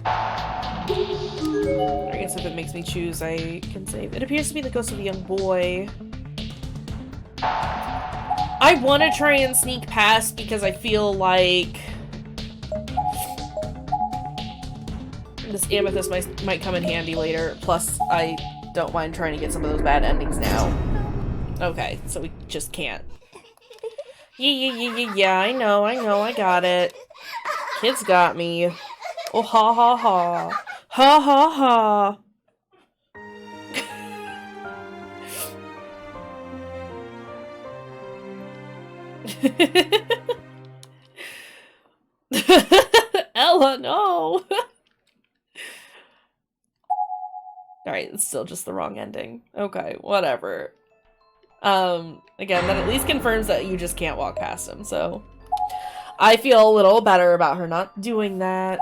I guess if it makes me choose, I can save. It appears to be the ghost of a young boy. I want to try and sneak past because I feel like this amethyst might come in handy later. Plus, I don't mind trying to get some of those bad endings now. Okay, so we just can't. Yeah, I know, I got it. Kids got me. Oh, ha ha ha. Ha ha ha. Ella, no! Alright, it's still just the wrong ending. Okay, whatever. Again, that at least confirms that you just can't walk past him, so... I feel a little better about her not doing that.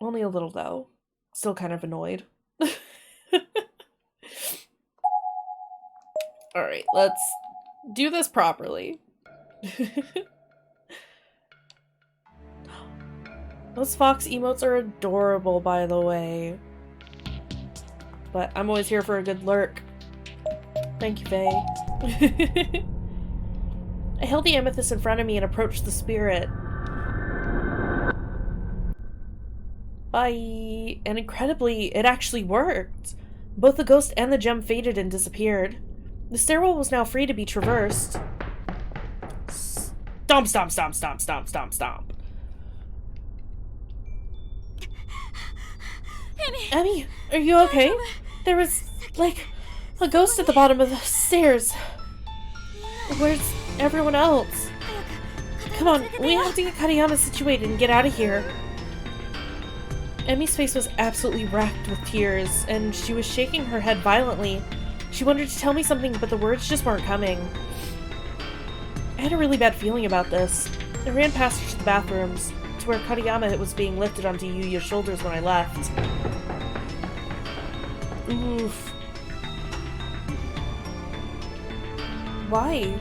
Only a little, though. Still kind of annoyed. Alright, let's do this properly. Those fox emotes are adorable, by the way. But I'm always here for a good lurk. Thank you, Faye. I held the amethyst in front of me and approached the spirit. Bye. And incredibly, it actually worked. Both the ghost and the gem faded and disappeared. The stairwell was now free to be traversed. Stomp, stomp, stomp, stomp, stomp, stomp, stomp. Emmy, are you okay? There was, like, a ghost at the bottom of the stairs. Where's everyone else? Come on, we have to get Kariyama situated and get out of here. Emmy's face was absolutely racked with tears, and she was shaking her head violently. She wanted to tell me something, but the words just weren't coming. I had a really bad feeling about this. I ran past her to the bathrooms, to where Kariyama was being lifted onto Yuya's shoulders when I left. Oof. Why?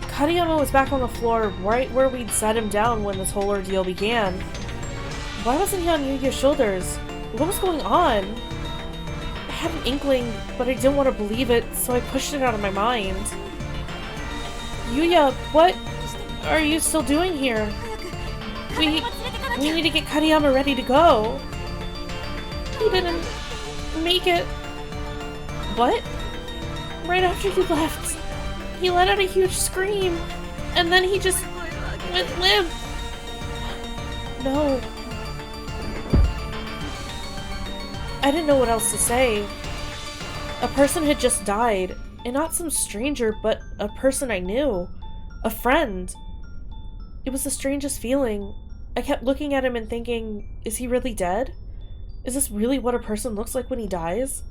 Kariyama was back on the floor right where we'd set him down when this whole ordeal began. Why wasn't he on Yuya's shoulders? What was going on? I had an inkling, but I didn't want to believe it, so I pushed it out of my mind. Yuya, what are you still doing here? We need to get Kariyama ready to go. He didn't make it. What? Right after you left, he let out a huge scream, and then he just went limp. No. I didn't know what else to say. A person had just died, and not some stranger, but a person I knew. A friend. It was the strangest feeling. I kept looking at him and thinking, is he really dead? Is this really what a person looks like when he dies?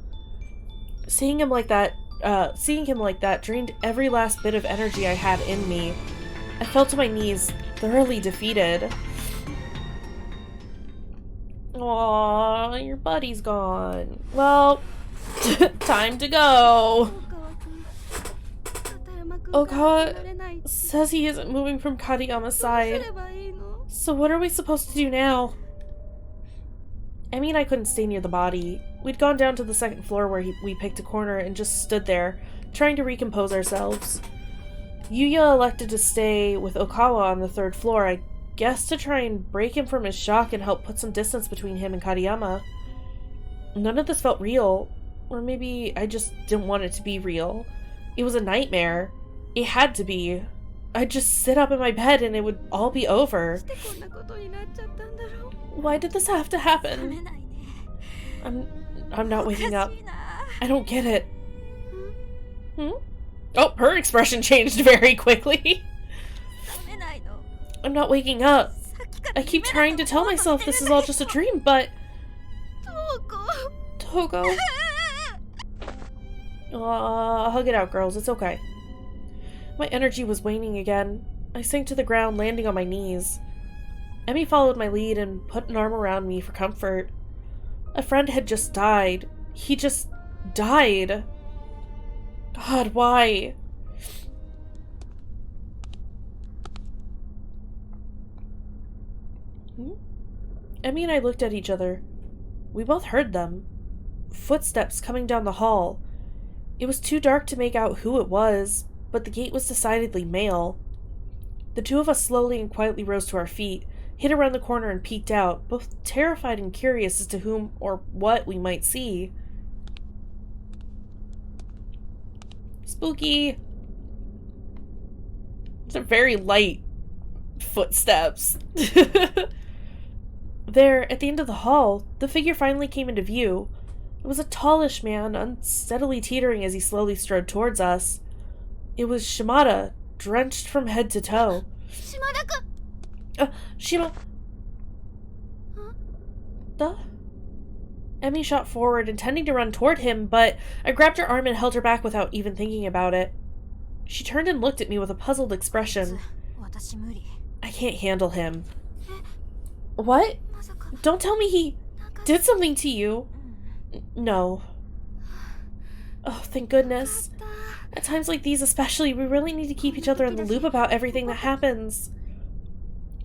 Seeing him like that drained every last bit of energy I had in me. I fell to my knees, thoroughly defeated. Aww, your buddy's gone. Well, time to go. Okawa says he isn't moving from Kariyama's side. So what are we supposed to do now? Emmy and I couldn't stay near the body. We'd gone down to the second floor where we picked a corner and just stood there, trying to recompose ourselves. Yuya elected to stay with Okawa on the third floor, I guess to try and break him from his shock and help put some distance between him and Kariyama. None of this felt real, or maybe I just didn't want it to be real. It was a nightmare. It had to be. I'd just sit up in my bed and it would all be over. Why did this have to happen? I'm not waking up. I don't get it. Oh, her expression changed very quickly. I'm not waking up. I keep trying to tell myself this is all just a dream, but... Togo. Hug it out, girls. It's okay. My energy was waning again. I sank to the ground, landing on my knees. Emmy followed my lead and put an arm around me for comfort. A friend had just died. He just died. God, why? Emmy and I looked at each other. We both heard them. Footsteps coming down the hall. It was too dark to make out who it was, but the gate was decidedly male. The two of us slowly and quietly rose to our feet, hid around the corner and peeked out, both terrified and curious as to whom or what we might see. Spooky! Those are very light footsteps. There, at the end of the hall, the figure finally came into view. It was a tallish man, unsteadily teetering as he slowly strode towards us. It was Shimada, drenched from head to toe. Shima... Emmy shot forward, intending to run toward him, but I grabbed her arm and held her back without even thinking about it. She turned and looked at me with a puzzled expression. I can't handle him. What? Don't tell me he did something to you. No. Oh, thank goodness. At times like these especially, we really need to keep each other in the loop about everything that happens.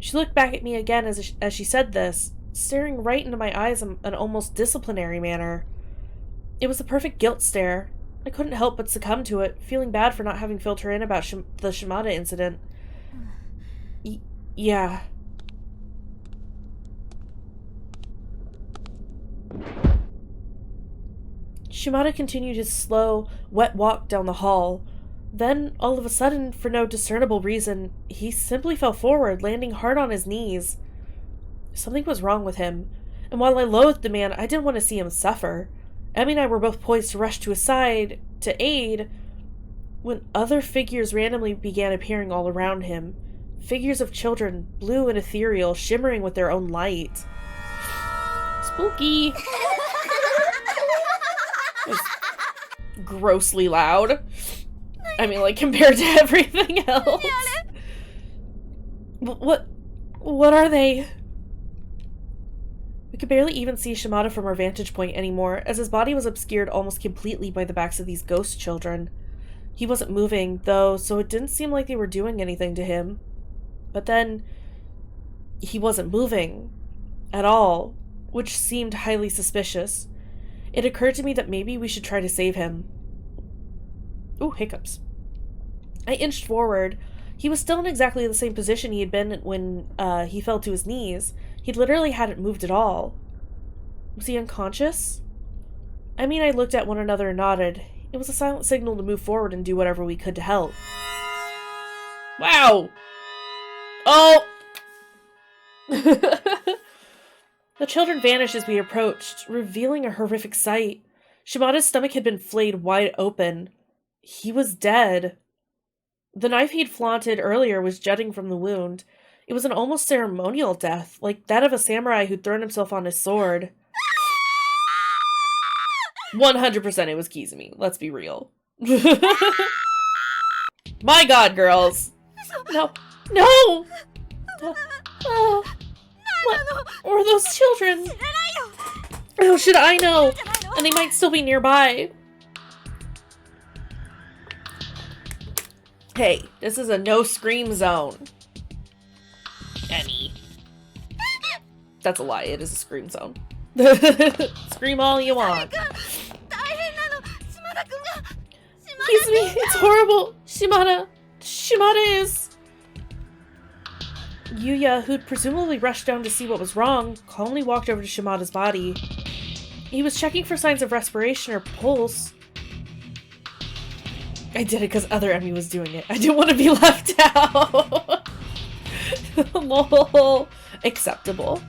She looked back at me again as she said this, staring right into my eyes in an almost disciplinary manner. It was the perfect guilt stare. I couldn't help but succumb to it, feeling bad for not having filled her in about the Shimada incident. Yeah. Shimada continued his slow, wet walk down the hall. Then, all of a sudden, for no discernible reason, he simply fell forward, landing hard on his knees. Something was wrong with him, and while I loathed the man, I didn't want to see him suffer. Emmy and I were both poised to rush to his side, to aid, when other figures randomly began appearing all around him. Figures of children, blue and ethereal, shimmering with their own light. Spooky! It was grossly loud. I mean, like, compared to everything else. What are they? We could barely even see Shimada from our vantage point anymore, as his body was obscured almost completely by the backs of these ghost children. He wasn't moving, though, so it didn't seem like they were doing anything to him. But then, he wasn't moving at all, which seemed highly suspicious. It occurred to me that maybe we should try to save him. Ooh, hiccups. I inched forward. He was still in exactly the same position he had been when he fell to his knees. He literally hadn't moved at all. Was he unconscious? I mean, I looked at one another and nodded. It was a silent signal to move forward and do whatever we could to help. Wow! Oh! The children vanished as we approached, revealing a horrific sight. Shimada's stomach had been flayed wide open. He was dead. The knife he'd flaunted earlier was jutting from the wound. It was an almost ceremonial death, like that of a samurai who'd thrown himself on his sword. 100% it was Kizumi, let's be real. My god, girls! No! No! What were those children? How should I know? And they might still be nearby. Hey, this is a no-scream zone. Emmy. That's a lie, it is a scream zone. Scream all you want. Kizumi, it's horrible. Shimada is... Yuya, who'd presumably rushed down to see what was wrong, calmly walked over to Shimada's body. He was checking for signs of respiration or pulse. I did it because other Emmy was doing it. I didn't want to be left out. Lol. Acceptable.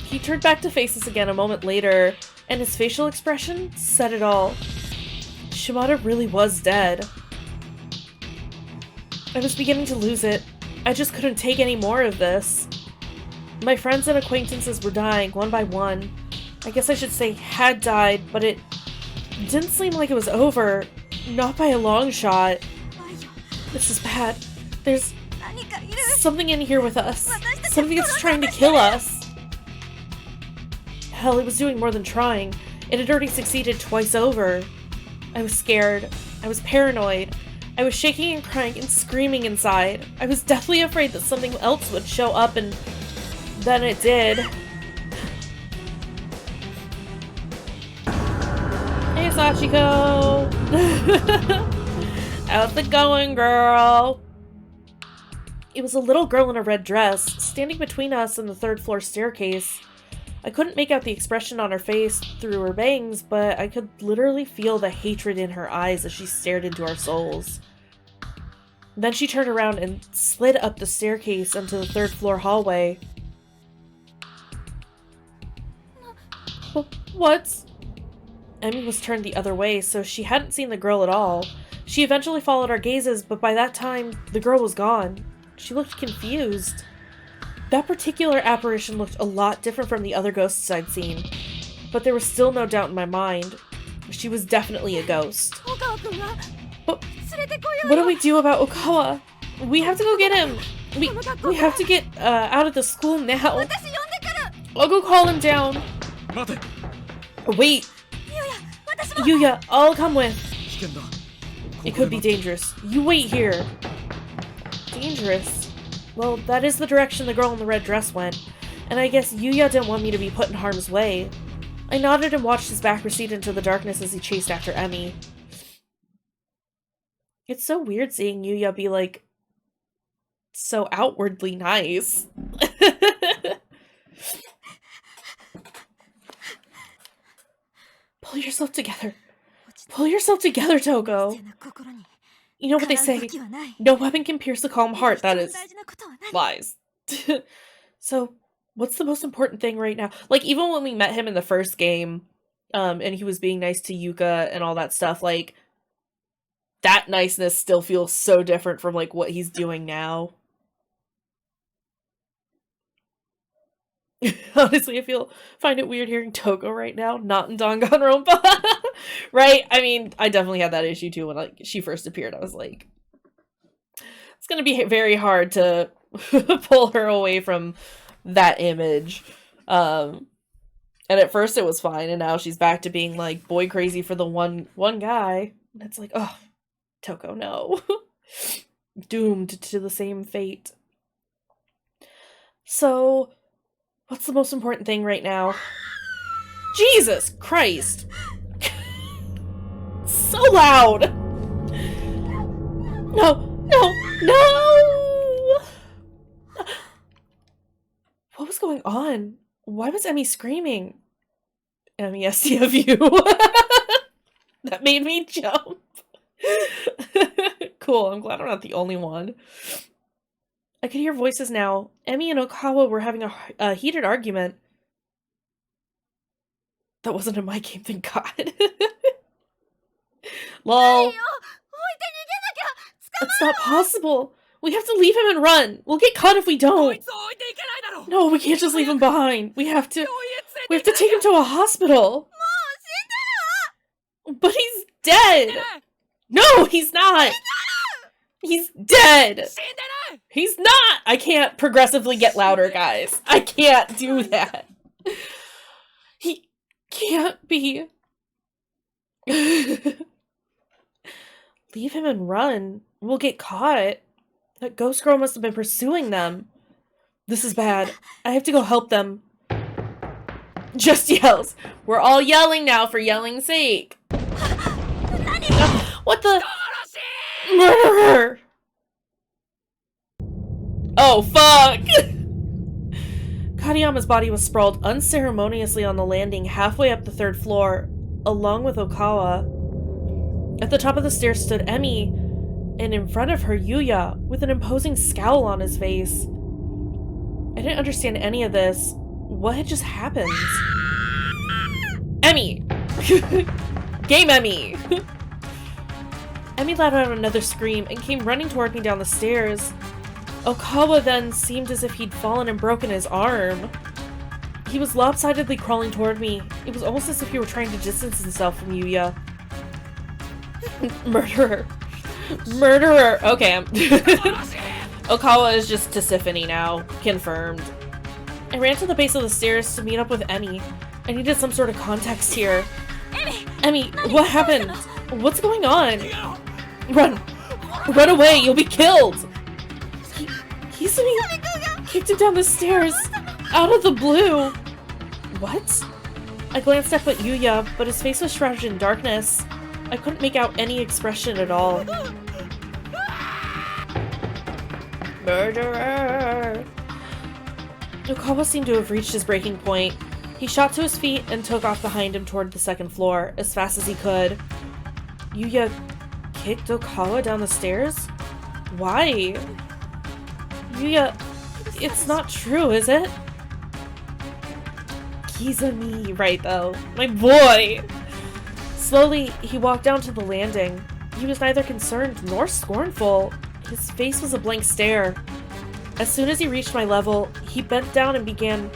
He turned back to face us again a moment later, and his facial expression said it all. Shimada really was dead. I was beginning to lose it. I just couldn't take any more of this. My friends and acquaintances were dying, one by one. I guess I should say had died, but it didn't seem like it was over. Not by a long shot. This is bad. There's something in here with us. Something that's trying to kill us. Hell, it was doing more than trying. It had already succeeded twice over. I was scared. I was paranoid. I was shaking and crying and screaming inside. I was deathly afraid that something else would show up, and then it did. Hey, Sachiko! How's it going, girl? It was a little girl in a red dress, standing between us and the third-floor staircase. I couldn't make out the expression on her face through her bangs, but I could literally feel the hatred in her eyes as she stared into our souls. Then she turned around and slid up the staircase into the third-floor hallway. What? Emmy was turned the other way, so she hadn't seen the girl at all. She eventually followed our gazes, but by that time, the girl was gone. She looked confused. That particular apparition looked a lot different from the other ghosts I'd seen, but there was still no doubt in my mind. She was definitely a ghost. But what do we do about Okawa? We have to go get him. We have to get out of the school now. I'll go call him down. Wait. Yuya, I'll come with. It could be dangerous. You wait here. Dangerous? Well, that is the direction the girl in the red dress went, and I guess Yuya didn't want me to be put in harm's way. I nodded and watched his back recede into the darkness as he chased after Emmy. It's so weird seeing Yuya be, like, so outwardly nice. Pull yourself together. Pull yourself together, Toko. You know what they say, no weapon can pierce the calm heart. That is lies. So, what's the most important thing right now? Like, even when we met him in the first game, and he was being nice to Yuka and all that stuff, like, that niceness still feels so different from, like, what he's doing now. Honestly, I find it weird hearing Toko right now, not in Danganronpa. Right? I mean, I definitely had that issue too when, like, she first appeared. I was like, it's gonna be very hard to pull her away from that image. And at first it was fine, and now she's back to being, like, boy crazy for the one guy. And it's like, oh, Toko, no. Doomed to the same fate. So, what's the most important thing right now? Jesus Christ! So loud! No! No! No! What was going on? Why was Emmy screaming? Emmy, STFU. That made me jump. Cool, I'm glad I'm not the only one. I could hear voices now. Emmy and Okawa were having a heated argument. That wasn't in my game, thank God. Lol. That's not possible. We have to leave him and run. We'll get caught if we don't. No, we can't just leave him behind. We have to take him to a hospital. But he's dead. No, he's not. He's dead. He's not. I can't progressively get louder, guys. I can't do that. He can't be. Leave him and run. We'll get caught. That ghost girl must have been pursuing them. This is bad. I have to go help them. Just yells. We're all yelling now for yelling's sake. What the? Murderer! Oh, fuck! Katayama's body was sprawled unceremoniously on the landing halfway up the 3rd floor, along with Okawa. At the top of the stairs stood Emmy, and in front of her Yuya, with an imposing scowl on his face. I didn't understand any of this. What had just happened? Emmy! Game Emmy! Emmy let out another scream and came running toward me down the stairs. Okawa then seemed as if he'd fallen and broken his arm. He was lopsidedly crawling toward me. It was almost as if he were trying to distance himself from Yuya. Murderer. Murderer! Okay, Okawa is just Tisiphone now. Confirmed. I ran to the base of the stairs to meet up with Emmy. I needed some sort of context here. Emmy, what happened? What's going on? Run! Run away! You'll be killed! He's kicked him down the stairs! Out of the blue! What? I glanced up at Yuya, but his face was shrouded in darkness. I couldn't make out any expression at all. Murderer! Okawa seemed to have reached his breaking point. He shot to his feet and took off behind him toward the 2nd floor, as fast as he could. Yuya kicked Okawa down the stairs? Why? Yuya, it's not true, is it? Kizumi, right though. My boy! Slowly, he walked down to the landing. He was neither concerned nor scornful. His face was a blank stare. As soon as he reached my level, he bent down and began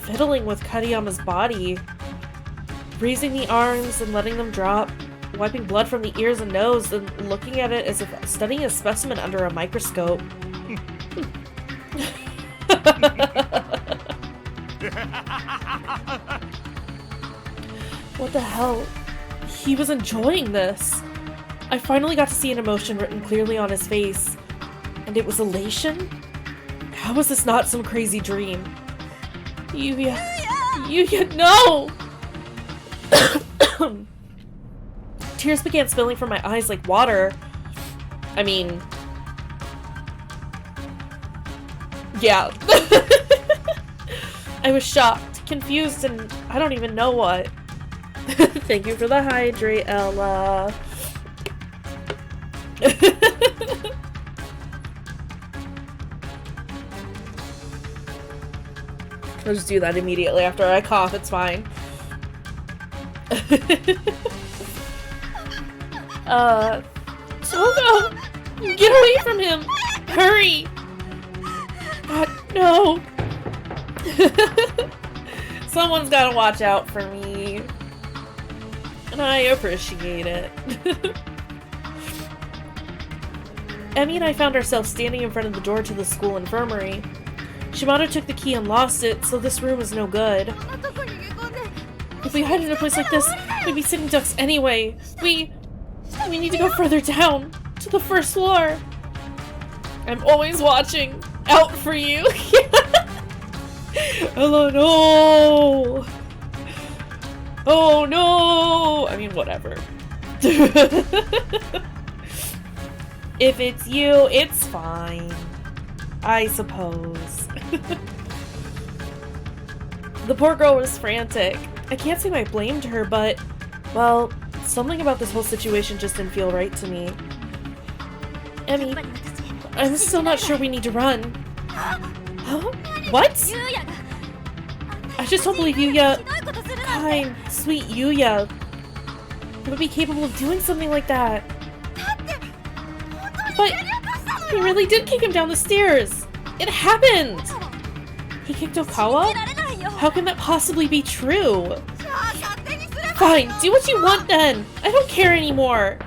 fiddling with Katayama's body, raising the arms and letting them drop, wiping blood from the ears and nose, and looking at it as if studying a specimen under a microscope. What the hell? He was enjoying this. I finally got to see an emotion written clearly on his face, and it was elation? How was this not some crazy dream? Yuya, no! Tears began spilling from my eyes like water. I mean... yeah. I was shocked, confused, and I don't even know what. Thank you for the hydrate, Ella. I'll just do that immediately after I cough, it's fine. Togo! Get away from him! Hurry! God, no! Someone's gotta watch out for me. And I appreciate it. Emmy and I found ourselves standing in front of the door to the school infirmary. Shimada took the key and lost it, so this room is no good. If we hide in a place like this, we'd be sitting ducks anyway. We need to go further down, to the first floor. I'm always watching out for you. Hello, no. Oh no. I mean, whatever. If it's you, it's fine. I suppose. The poor girl was frantic. I can't say I blamed her, but, well, something about this whole situation just didn't feel right to me. Emmy, I'm still not sure we need to run. Huh? What? I just don't believe Yuya, kind, sweet Yuya, would be capable of doing something like that. But he really did kick him down the stairs. It happened. He kicked Okawa? How can that possibly be true? Fine, do what you want then. I don't care anymore.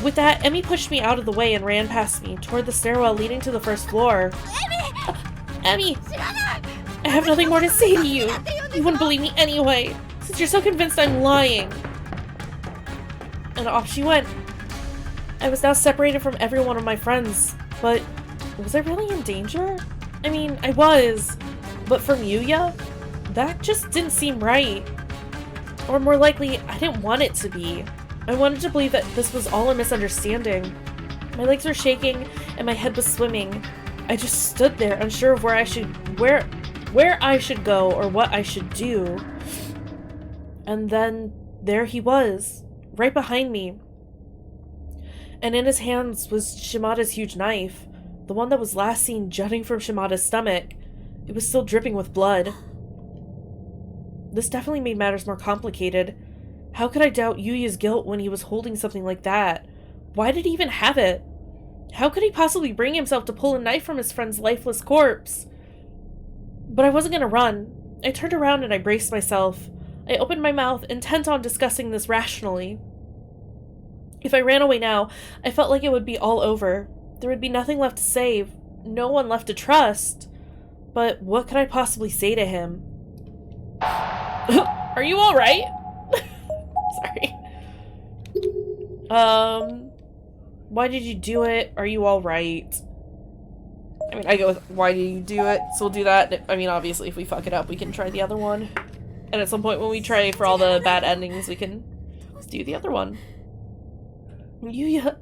With that, Emmy pushed me out of the way and ran past me toward the stairwell leading to the first floor. Emmy! I have nothing more to say to you. You wouldn't believe me anyway, since you're so convinced I'm lying. And off she went. I was now separated from every one of my friends, but was I really in danger? I mean, I was, but from Yuya? That just didn't seem right. Or more likely, I didn't want it to be. I wanted to believe that this was all a misunderstanding. My legs were shaking and my head was swimming. I just stood there, unsure of where I should go or what I should do. And then there he was, right behind me. And in his hands was Shimada's huge knife, the one that was last seen jutting from Shimada's stomach. It was still dripping with blood. This definitely made matters more complicated. How could I doubt Yuya's guilt when he was holding something like that? Why did he even have it? How could he possibly bring himself to pull a knife from his friend's lifeless corpse? But I wasn't gonna run. I turned around and I braced myself. I opened my mouth, intent on discussing this rationally. If I ran away now, I felt like it would be all over. There would be nothing left to save, no one left to trust. But what could I possibly say to him? Are you alright? Sorry. Why did you do it? Are you alright? I mean, I go with, why did you do it? So we'll do that. I mean, obviously, if we fuck it up, we can try the other one. And at some point when we try for all the bad endings, we can do the other one. Yuya,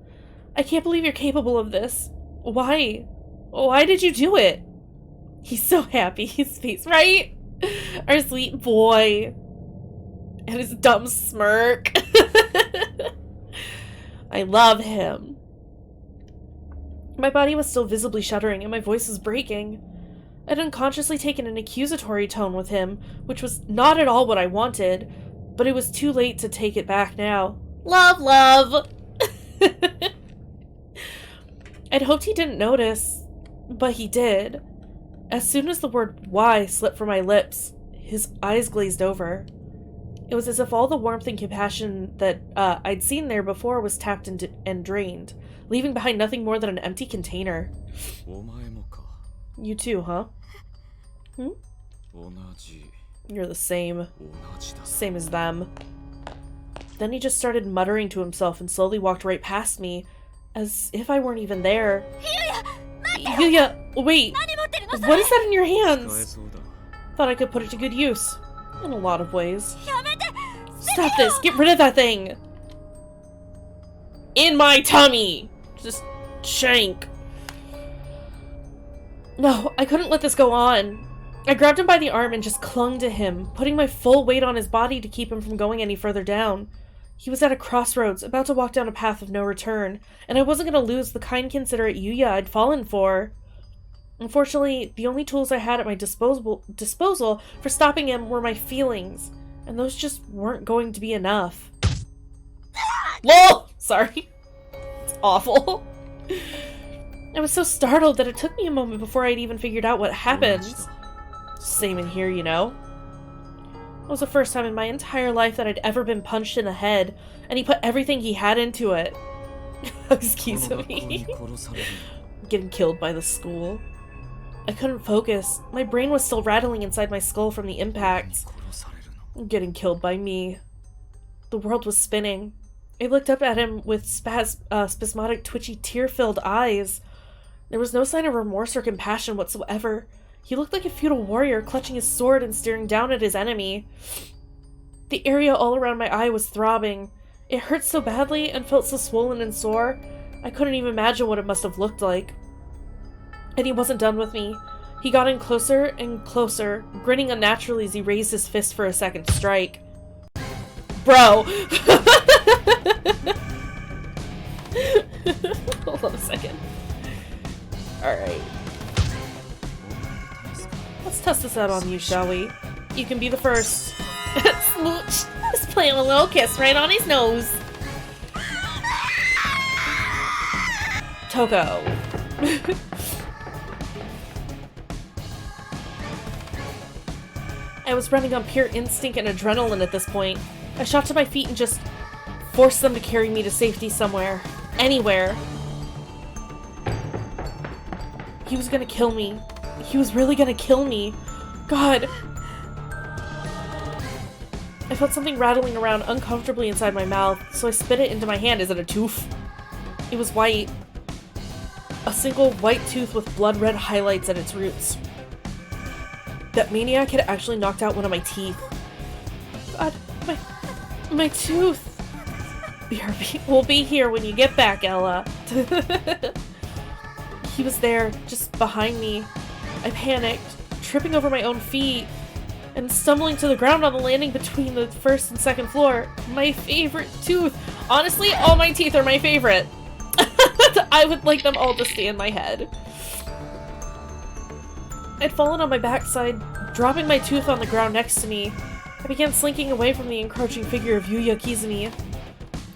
I can't believe you're capable of this. Why? Why did you do it? He's so happy, his face, right? Our sweet boy. And his dumb smirk. I love him. My body was still visibly shuddering and my voice was breaking. I'd unconsciously taken an accusatory tone with him, which was not at all what I wanted, but it was too late to take it back now. Love, love! I'd hoped he didn't notice, but he did. As soon as the word why slipped from my lips, his eyes glazed over. It was as if all the warmth and compassion that I'd seen there before was tapped and drained, leaving behind nothing more than an empty container. You too, huh? Hmm? You're the same. Same as them. Then he just started muttering to himself and slowly walked right past me, as if I weren't even there. Yuya, wait! What is that in your hands? Thought I could put it to good use. In a lot of ways. Stop this! Get rid of that thing! In my tummy! Just shank. No, I couldn't let this go on. I grabbed him by the arm and just clung to him, putting my full weight on his body to keep him from going any further down. He was at a crossroads, about to walk down a path of no return, and I wasn't going to lose the kind, considerate Yuya I'd fallen for. Unfortunately, the only tools I had at my disposal for stopping him were my feelings, and those just weren't going to be enough. LOL! Sorry. It's awful. I was so startled that it took me a moment before I'd even figured out what happened. Same in here, you know? It was the first time in my entire life that I'd ever been punched in the head, and he put everything he had into it. Excuse me. Getting killed by the school. I couldn't focus. My brain was still rattling inside my skull from the impact. Getting killed by me. The world was spinning. I looked up at him with spasmodic, twitchy, tear-filled eyes. There was no sign of remorse or compassion whatsoever. He looked like a feudal warrior clutching his sword and staring down at his enemy. The area all around my eye was throbbing. It hurt so badly and felt so swollen and sore, I couldn't even imagine what it must have looked like. And he wasn't done with me. He got in closer and closer, grinning unnaturally as he raised his fist for a second strike. Bro! Hold on a second. Alright. Let's test this out on you, shall we? You can be the first. Smooch! Just playing a little kiss right on his nose. Toko. I was running on pure instinct and adrenaline at this point. I shot to my feet and just forced them to carry me to safety somewhere. Anywhere. He was gonna kill me. He was really gonna kill me. God. I felt something rattling around uncomfortably inside my mouth, so I spit it into my hand. Is it a tooth? It was white. A single white tooth with blood-red highlights at its roots. That maniac had actually knocked out one of my teeth. God, my tooth. BRB, we'll be here when you get back, Ella. He was there, just behind me. I panicked, tripping over my own feet, and stumbling to the ground on the landing between the first and second floor. My favorite tooth. Honestly, all my teeth are my favorite. I would like them all to stay in my head. I'd fallen on my backside, dropping my tooth on the ground next to me. I began slinking away from the encroaching figure of Yuya Kizumi.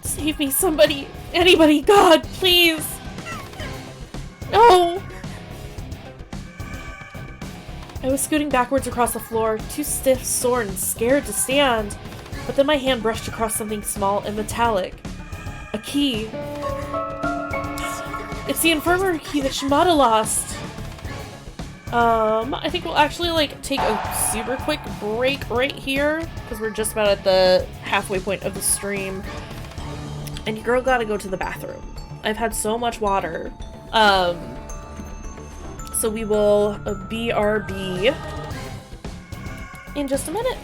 Save me, somebody! Anybody! God, please! No! I was scooting backwards across the floor, too stiff, sore, and scared to stand, but then my hand brushed across something small and metallic. A key. It's the infirmary key that Shimada lost! I think we'll actually, like, take a super quick break right here, because we're just about at the halfway point of the stream. And your girl gotta go to the bathroom. I've had so much water. So we will BRB in just a minute.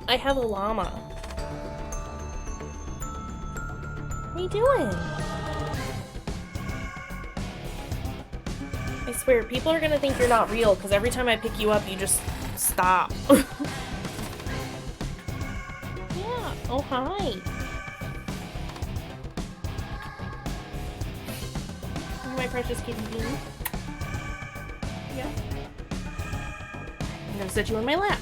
I have a llama. What are you doing? I swear, people are gonna think you're not real because every time I pick you up, you just stop. Yeah. Oh, hi. My precious kitty bean. Yeah. I'm gonna set you on my lap.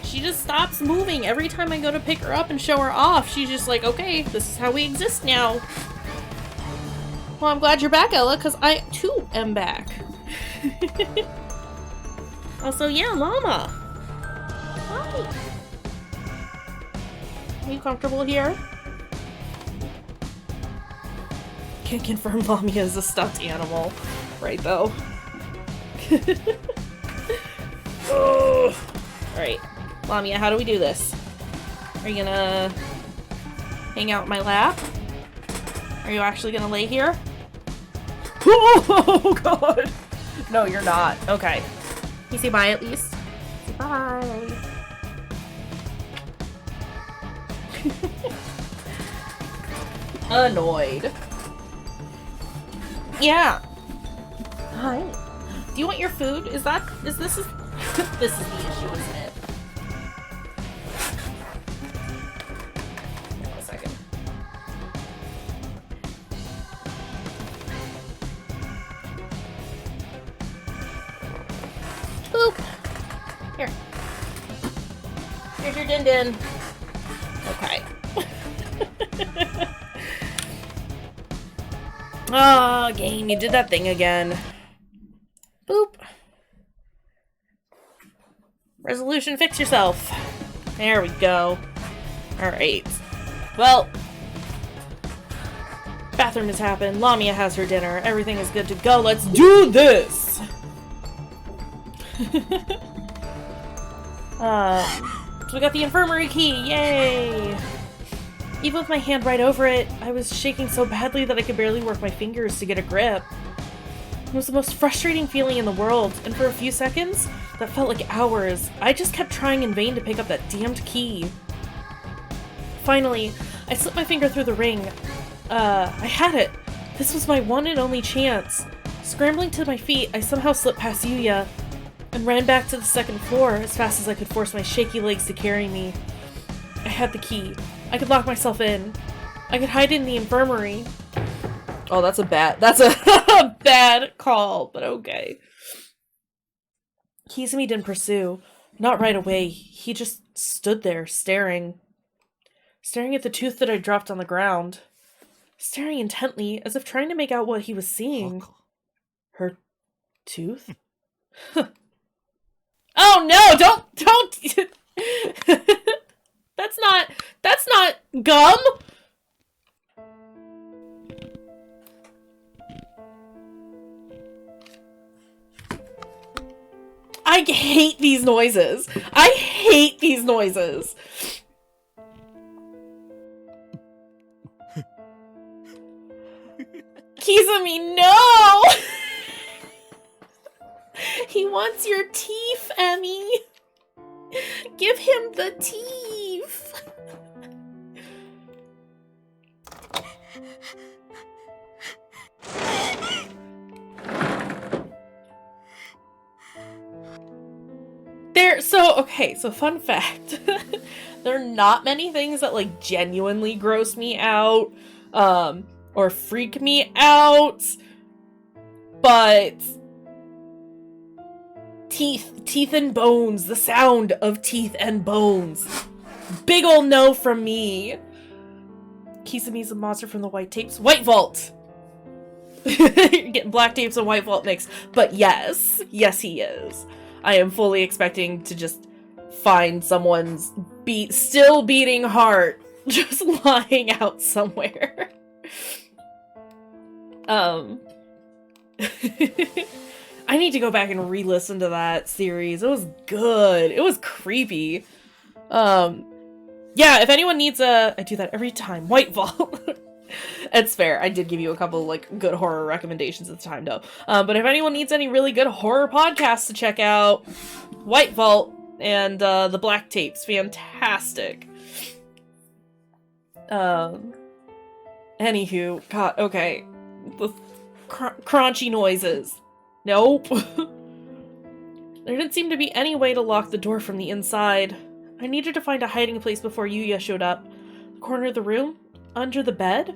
She just stops moving every time I go to pick her up and show her off. She's just like, okay, this is how we exist now. Well, I'm glad you're back, Ella, because I, too, am back. Also, yeah, llama. Hi. Are you comfortable here? Can't confirm Lamia is a stuffed animal. Right, though. Oh. Alright. Lamia, how do we do this? Are you gonna hang out in my lap? Are you actually gonna lay here? Oh, God! No, you're not. Okay. Can you say bye at least? Say bye. Annoyed. Yeah. Hi. Do you want your food? This is the issue, isn't it? Hold on a second. Boop. Here. Here's your din-din. Okay. Oh, game, you did that thing again. Boop. Resolution, fix yourself. There we go. Alright. Well, bathroom has happened. Lamia has her dinner. Everything is good to go. Let's do this! So we got the infirmary key. Yay! Even with my hand right over it, I was shaking so badly that I could barely work my fingers to get a grip. It was the most frustrating feeling in the world, and for a few seconds, that felt like hours. I just kept trying in vain to pick up that damned key. Finally, I slipped my finger through the ring. I had it. This was my one and only chance. Scrambling to my feet, I somehow slipped past Yuya and ran back to the second floor as fast as I could force my shaky legs to carry me. I had the key. I could lock myself in. I could hide in the infirmary. Oh, that's a bad call, but okay. Kizumi didn't pursue. Not right away. He just stood there, staring. Staring at the tooth that I dropped on the ground. Staring intently, as if trying to make out what he was seeing. Her tooth? Oh no, don't! That's not gum! I hate these noises. I hate these noises. Kizumi, no! He wants your teeth, Emmy. Give him the teeth. So fun fact. There are not many things that like genuinely gross me out, or freak me out, but teeth and bones, the sound of teeth and bones. Big ol' no from me. Kizumi's a monster from the White Tapes. White Vault! You're getting Black Tapes and White Vault mixed. But yes. Yes, he is. I am fully expecting to just find someone's still beating heart just lying out somewhere. I need to go back and re-listen to that series. It was good. It was creepy. Yeah, if anyone needs I do that every time. White Vault. It's fair. I did give you a couple like good horror recommendations at the time, though. But if anyone needs any really good horror podcasts to check out, White Vault and the Black Tapes, fantastic. Anywho, God, okay, the crunchy noises. Nope. There didn't seem to be any way to lock the door from the inside. I needed to find a hiding place before Yuya showed up. The corner of the room? Under the bed?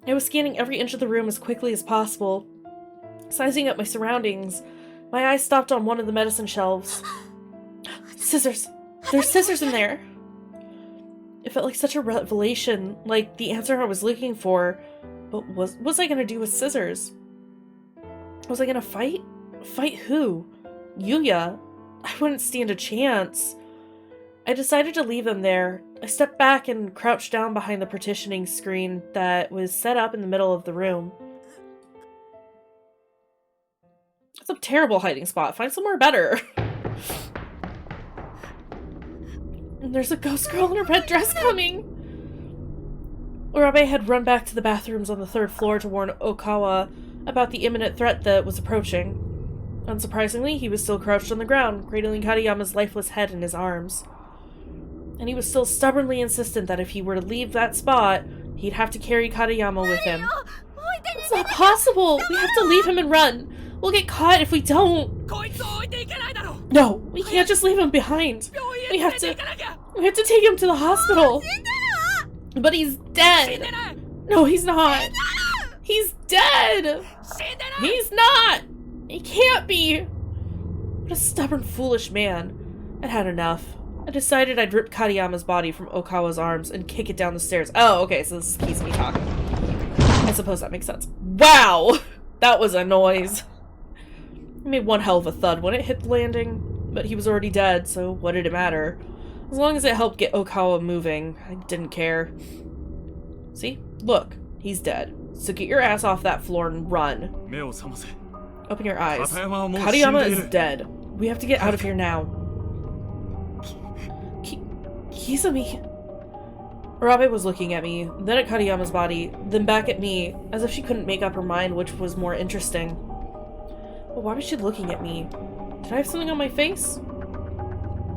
I was scanning every inch of the room as quickly as possible, sizing up my surroundings. My eyes stopped on one of the medicine shelves. Scissors! There's scissors in there! It felt like such a revelation, like the answer I was looking for. But what was I gonna do with scissors? Was I gonna fight? Fight who? Yuya? I wouldn't stand a chance. I decided to leave them there. I stepped back and crouched down behind the partitioning screen that was set up in the middle of the room. That's a terrible hiding spot. Find somewhere better. And there's a ghost girl in a red dress coming! Urabe had run back to the bathrooms on the 3rd floor to warn Okawa about the imminent threat that was approaching. Unsurprisingly, he was still crouched on the ground, cradling Katayama's lifeless head in his arms. And he was still stubbornly insistent that if he were to leave that spot, he'd have to carry Katayama with him. It's not possible! We have to leave him and run! We'll get caught if we don't! No! We can't just leave him behind! We have to take him to the hospital! But he's dead! No, he's not! He's dead! He's not! He can't be! What a stubborn, foolish man. I'd had enough. I decided I'd rip Katayama's body from Okawa's arms and kick it down the stairs. Oh, okay, so this is Kizumi talking. I suppose that makes sense. Wow! That was a noise. It made one hell of a thud when it hit the landing, but he was already dead, so what did it matter? As long as it helped get Okawa moving, I didn't care. See? Look, he's dead. So get your ass off that floor and run. Open your eyes. Katayama is dead. We have to get out of here now. Kizumi. Urabe was looking at me, then at Katayama's body, then back at me, as if she couldn't make up her mind which was more interesting. But why was she looking at me? Did I have something on my face?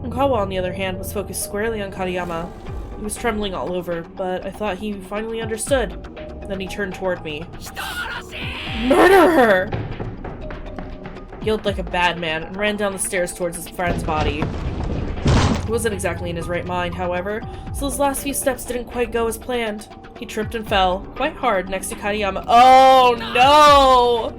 Okawa, on the other hand, was focused squarely on Katayama. He was trembling all over, but I thought he finally understood. Then he turned toward me. Murder her! He yelled like a bad man and ran down the stairs towards his friend's body. He wasn't exactly in his right mind, however, so his last few steps didn't quite go as planned. He tripped and fell, quite hard, next to Katayama. Oh no!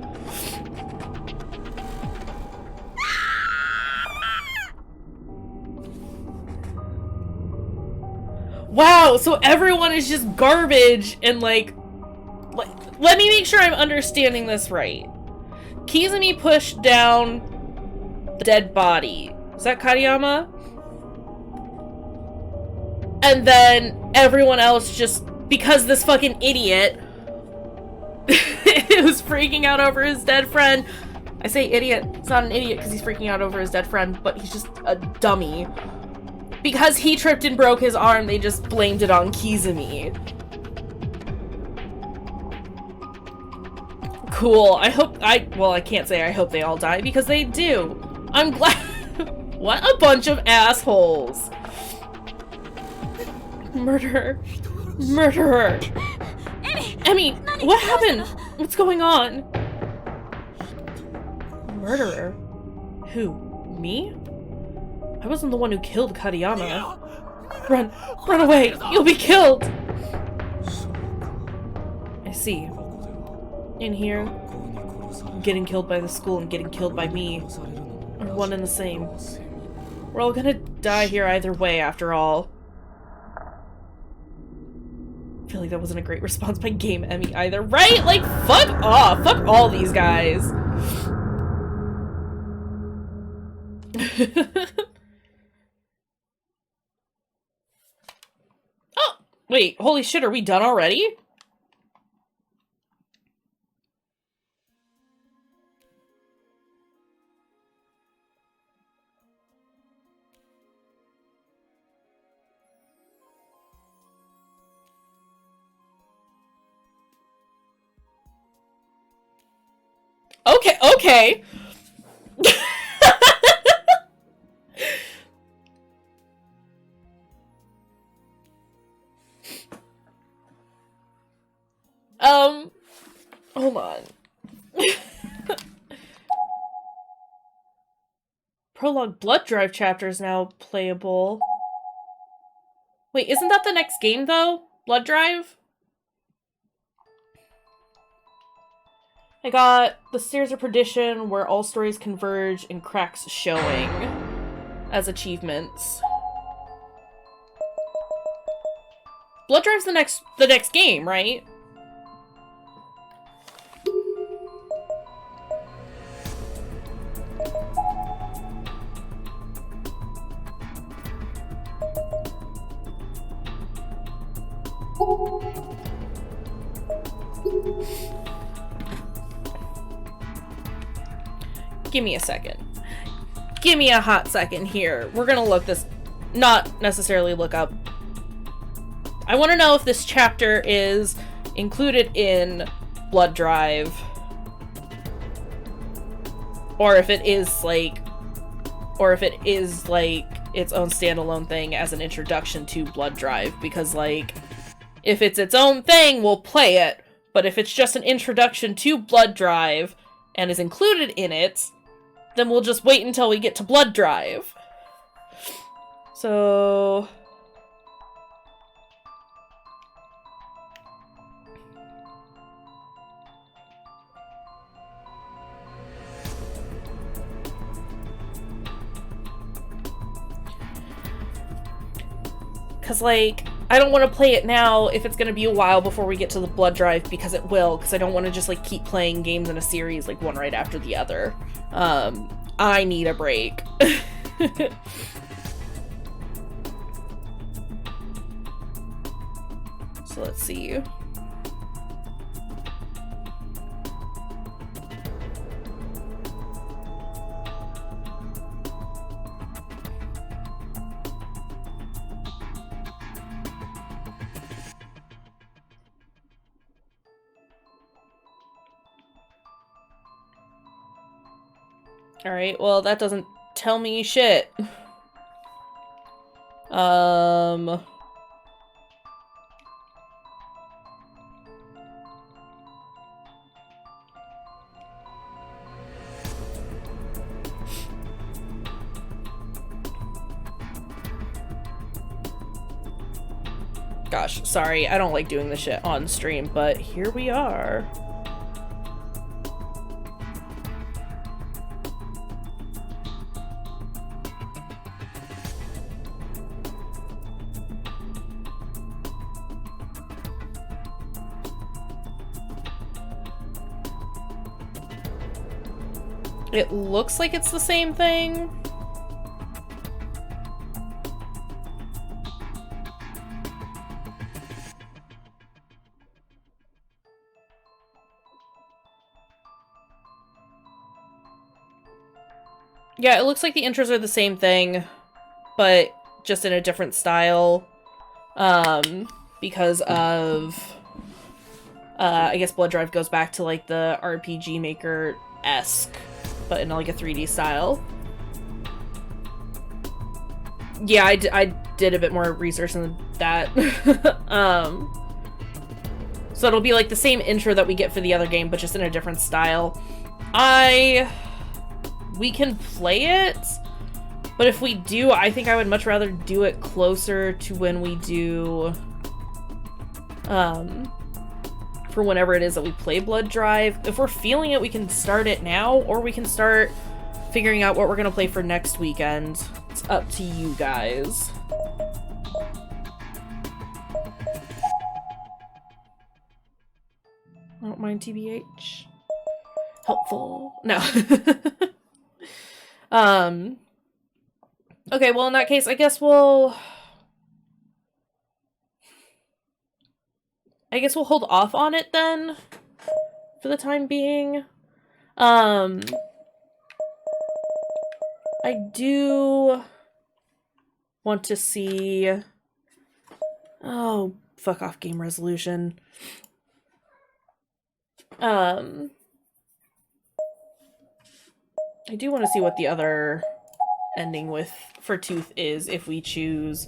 Wow, so everyone is just garbage and like let me make sure I'm understanding this right. Kizumi pushed down the dead body. Is that Katayama? And then everyone else just, because this fucking idiot was freaking out over his dead friend. I say idiot, it's not an idiot because he's freaking out over his dead friend, but he's just a dummy. Because he tripped and broke his arm, they just blamed it on Kizumi. Cool. Well, I can't say I hope they all die because they do. I'm glad. What a bunch of assholes. Murderer. Murderer. Emmy, what happened? What's going on? Murderer? Who? Me? I wasn't the one who killed Katayama. Run! Run away! You'll be killed! I see. In here, getting killed by the school and getting killed by me are one and the same. We're all gonna die here either way, after all. I feel like that wasn't a great response by Game Emmy either, right? Like, fuck off! Fuck all these guys! Oh! Wait, holy shit, are we done already? Okay, okay. Hold on. Prologue Blood Drive chapter is now playable. Wait, isn't that the next game, though? Blood Drive? I got The Stairs of Perdition, where all stories converge, and Cracks Showing as achievements. Blood Drive's the next game, right? Give me a second. Give me a hot second here. We're gonna look this, not necessarily look up. I want to know if this chapter is included in Blood Drive, or if it is like its own standalone thing as an introduction to Blood Drive, because like, if it's its own thing, we'll play it, but if it's just an introduction to Blood Drive and is included in it, then we'll just wait until we get to Blood Drive. So... because, like, I don't want to play it now if it's going to be a while before we get to the Blood Drive, because it will, because I don't want to just, like, keep playing games in a series, like, one right after the other. I need a break. So let's see. Alright, well, that doesn't tell me shit. Gosh, sorry, I don't like doing this shit on stream, but here we are. It looks like it's the same thing. Yeah, it looks like the intros are the same thing, but just in a different style. Because of... I guess Blood Drive goes back to, like, the RPG Maker-esque, but in, like, a 3D style. Yeah, I did a bit more research than that. So it'll be, like, the same intro that we get for the other game, but just in a different style. We can play it, but if we do, I think I would much rather do it closer to when we do, for whenever it is that we play Blood Drive. If we're feeling it, we can start it now, or we can start figuring out what we're gonna play for next weekend. It's up to you guys. I don't mind TBH. Helpful. No. Okay, well, in that case, I guess we'll hold off on it then, for the time being. I do want to see... Oh, fuck off, game resolution. I do want to see what the other ending for Tooth is if we choose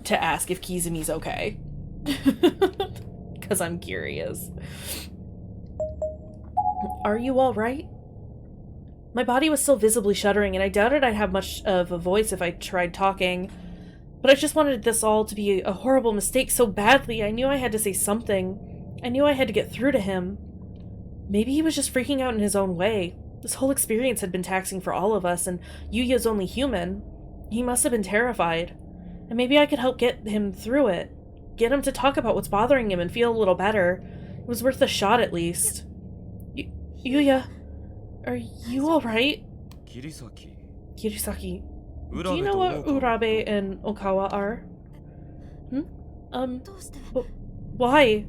to ask if Kizumi's okay. Because I'm curious. Are you all right? My body was still visibly shuddering, and I doubted I'd have much of a voice if I tried talking. But I just wanted this all to be a horrible mistake so badly. I knew I had to say something. I knew I had to get through to him. Maybe he was just freaking out in his own way. This whole experience had been taxing for all of us, and Yuya's only human. He must have been terrified. And maybe I could help get him through it. Get him to talk about what's bothering him and feel a little better. It was worth a shot at least. Yuya, are you alright? Kirisaki. Do you know what Urabe and Okawa are? Why?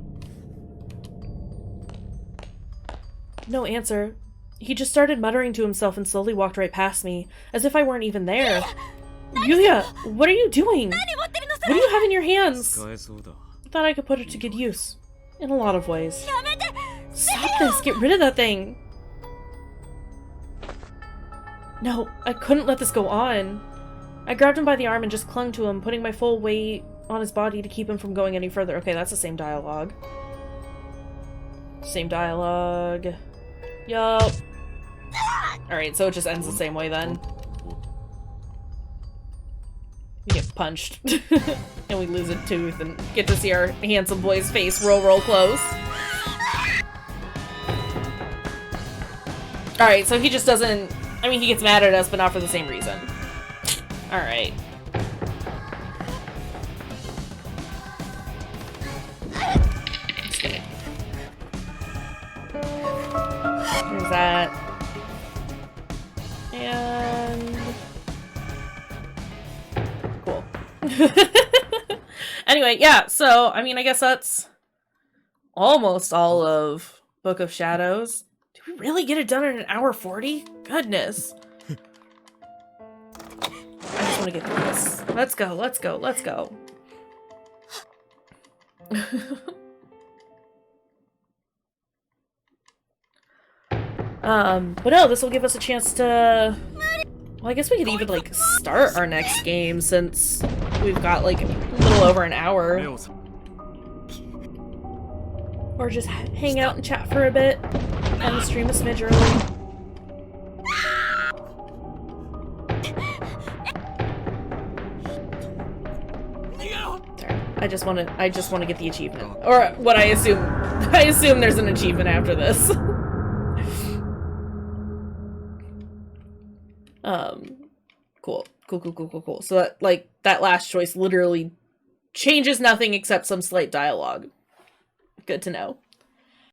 No answer. He just started muttering to himself and slowly walked right past me, as if I weren't even there. Yuya, what are you doing? What do you have in your hands? I thought I could put it to good use. In a lot of ways. Stop this! Get rid of that thing! No, I couldn't let this go on. I grabbed him by the arm and just clung to him, putting my full weight on his body to keep him from going any further. Okay, that's the same dialogue. Same dialogue. Yup. Alright, so it just ends the same way then. We get punched. And we lose a tooth and get to see our handsome boy's face real close. Alright, so he just doesn't... I mean, he gets mad at us, but not for the same reason. Alright. There's that. And... cool. Anyway, yeah, so, I mean, I guess that's almost all of Book of Shadows. Did we really get it done in an hour 40? Goodness. I just want to get through this. Let's go, let's go, let's go. But no, this will give us a chance to... Well, I guess we could even, like, start our next game since we've got, like, a little over an hour. Or just hang out and chat for a bit. And the stream a smidge early. Sorry. I just want to get the achievement. Or what I assume. I assume there's an achievement after this. Cool. Cool. So that, like, that last choice literally changes nothing except some slight dialogue. Good to know.